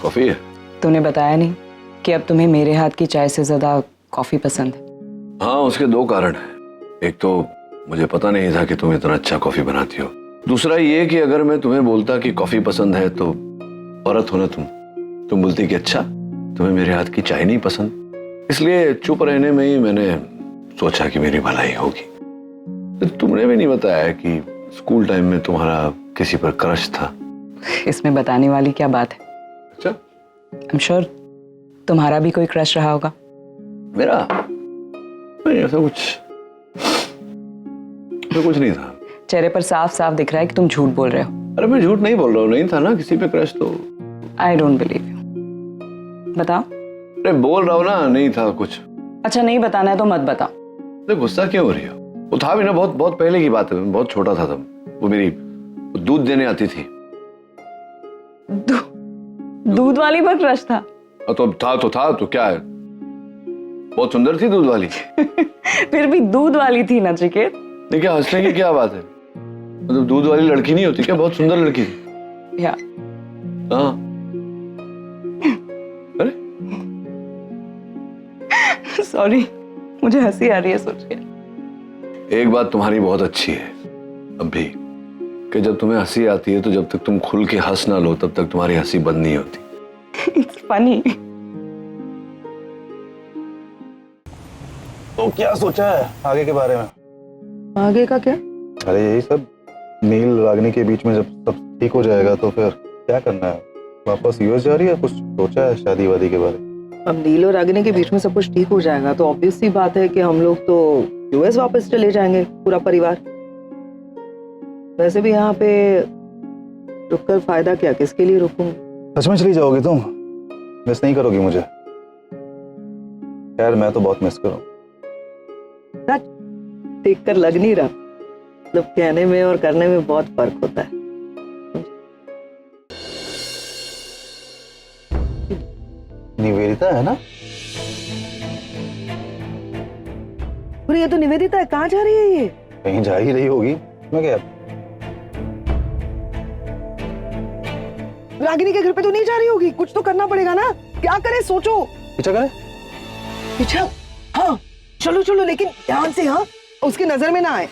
कॉफी है? तूने बताया नहीं कि अब तुम्हें मेरे हाथ की चाय से ज्यादा कॉफी पसंद है। हाँ, उसके दो कारण हैं। एक तो मुझे पता नहीं था कि तुम इतना अच्छा कॉफी बनाती हो। दूसरा ये कि अगर मैं तुम्हें बोलता कि कॉफी पसंद है तो औरत हो ना तुम बोलती कि अच्छा तुम्हें मेरे हाथ की चाय नहीं पसंद। इसलिए चुप रहने में ही मैंने सोचा कि मेरी भलाई होगी। तो तुमने भी नहीं बताया कि स्कूल टाइम में तुम्हारा किसी पर क्रश था। इसमें बताने वाली क्या बात है? अच्छा, आई एम श्योर तुम्हारा भी कोई क्रश रहा होगा। मेरा नहीं, ऐसा कुछ नहीं था। चेहरे पर साफ साफ दिख रहा है कि तुम झूठ बोल रहे हो। अरे मैं झूठ नहीं बोल रहा हूँ, नहीं था ना किसी पे क्रश तो। I don't believe you. बताओ। अरे बोल रहा हूँ ना, नहीं था कुछ। अच्छा, नहीं बताना है तो मत बताओ। अरे गुस्सा क्यों हो रही हो? वो था भी ना, बहुत बहुत पहले की बात है, मैं बहुत छोटा था तब। वो मेरी दूध देने आती थी। दूध वाली पर क्रश था? तो था तो क्या है, बहुत सुंदर थी दूध वाली। फिर भी दूध वाली थी ना चिकेत। नहीं, क्या हंसने की क्या बात है? मतलब दूध वाली लड़की नहीं होती क्या? बहुत सुंदर लड़की थी। या हाँ। अरे सॉरी, मुझे हंसी आ रही है सोच के। एक बात तुम्हारी बहुत अच्छी है अभी, कि जब तुम्हें हंसी आती है तो जब तक तुम खुल के हंस ना लो तब तक तुम्हारी हंसी बंद नहीं होती। It's funny. तो क्या सोचा है आगे के बारे में? आगे का क्या? अरे यही सब, नील रागिनी के बीच में जब सब ठीक हो जाएगा तो फिर क्या करना है? वापस यूएस जा रही है? कुछ सोचा है शादी वादी के बारे में? अब नील और रागिनी के बीच में सब कुछ ठीक हो जाएगा तो ऑब्वियस सी बात है कि हम लोग तो यूएस वापस चले जाएंगे, पूरा परिवार। वैसे भी यहाँ पे रुककर फायदा क्या, किसके लिए रुकूंगी? सच में चली जाओगी तुम? मिस नहीं करोगी मुझे? खैर मैं तो बहुत मिस करूँ। देखकर लग नहीं रहा, मतलब कहने में और करने में बहुत फर्क होता है। निवेदिता है ना? अरे ये तो निवेदिता है, कहाँ जा रही है ये? कहीं जा ही रही होगी, मैं क्या? रागिनी के घर पे तो नहीं जा रही होगी, कुछ तो करना पड़ेगा ना। क्या करे, सोचो। पीछा करे? पीछा? हाँ चलो चलो, लेकिन ध्यान से, हाँ उसकी नजर में ना आए।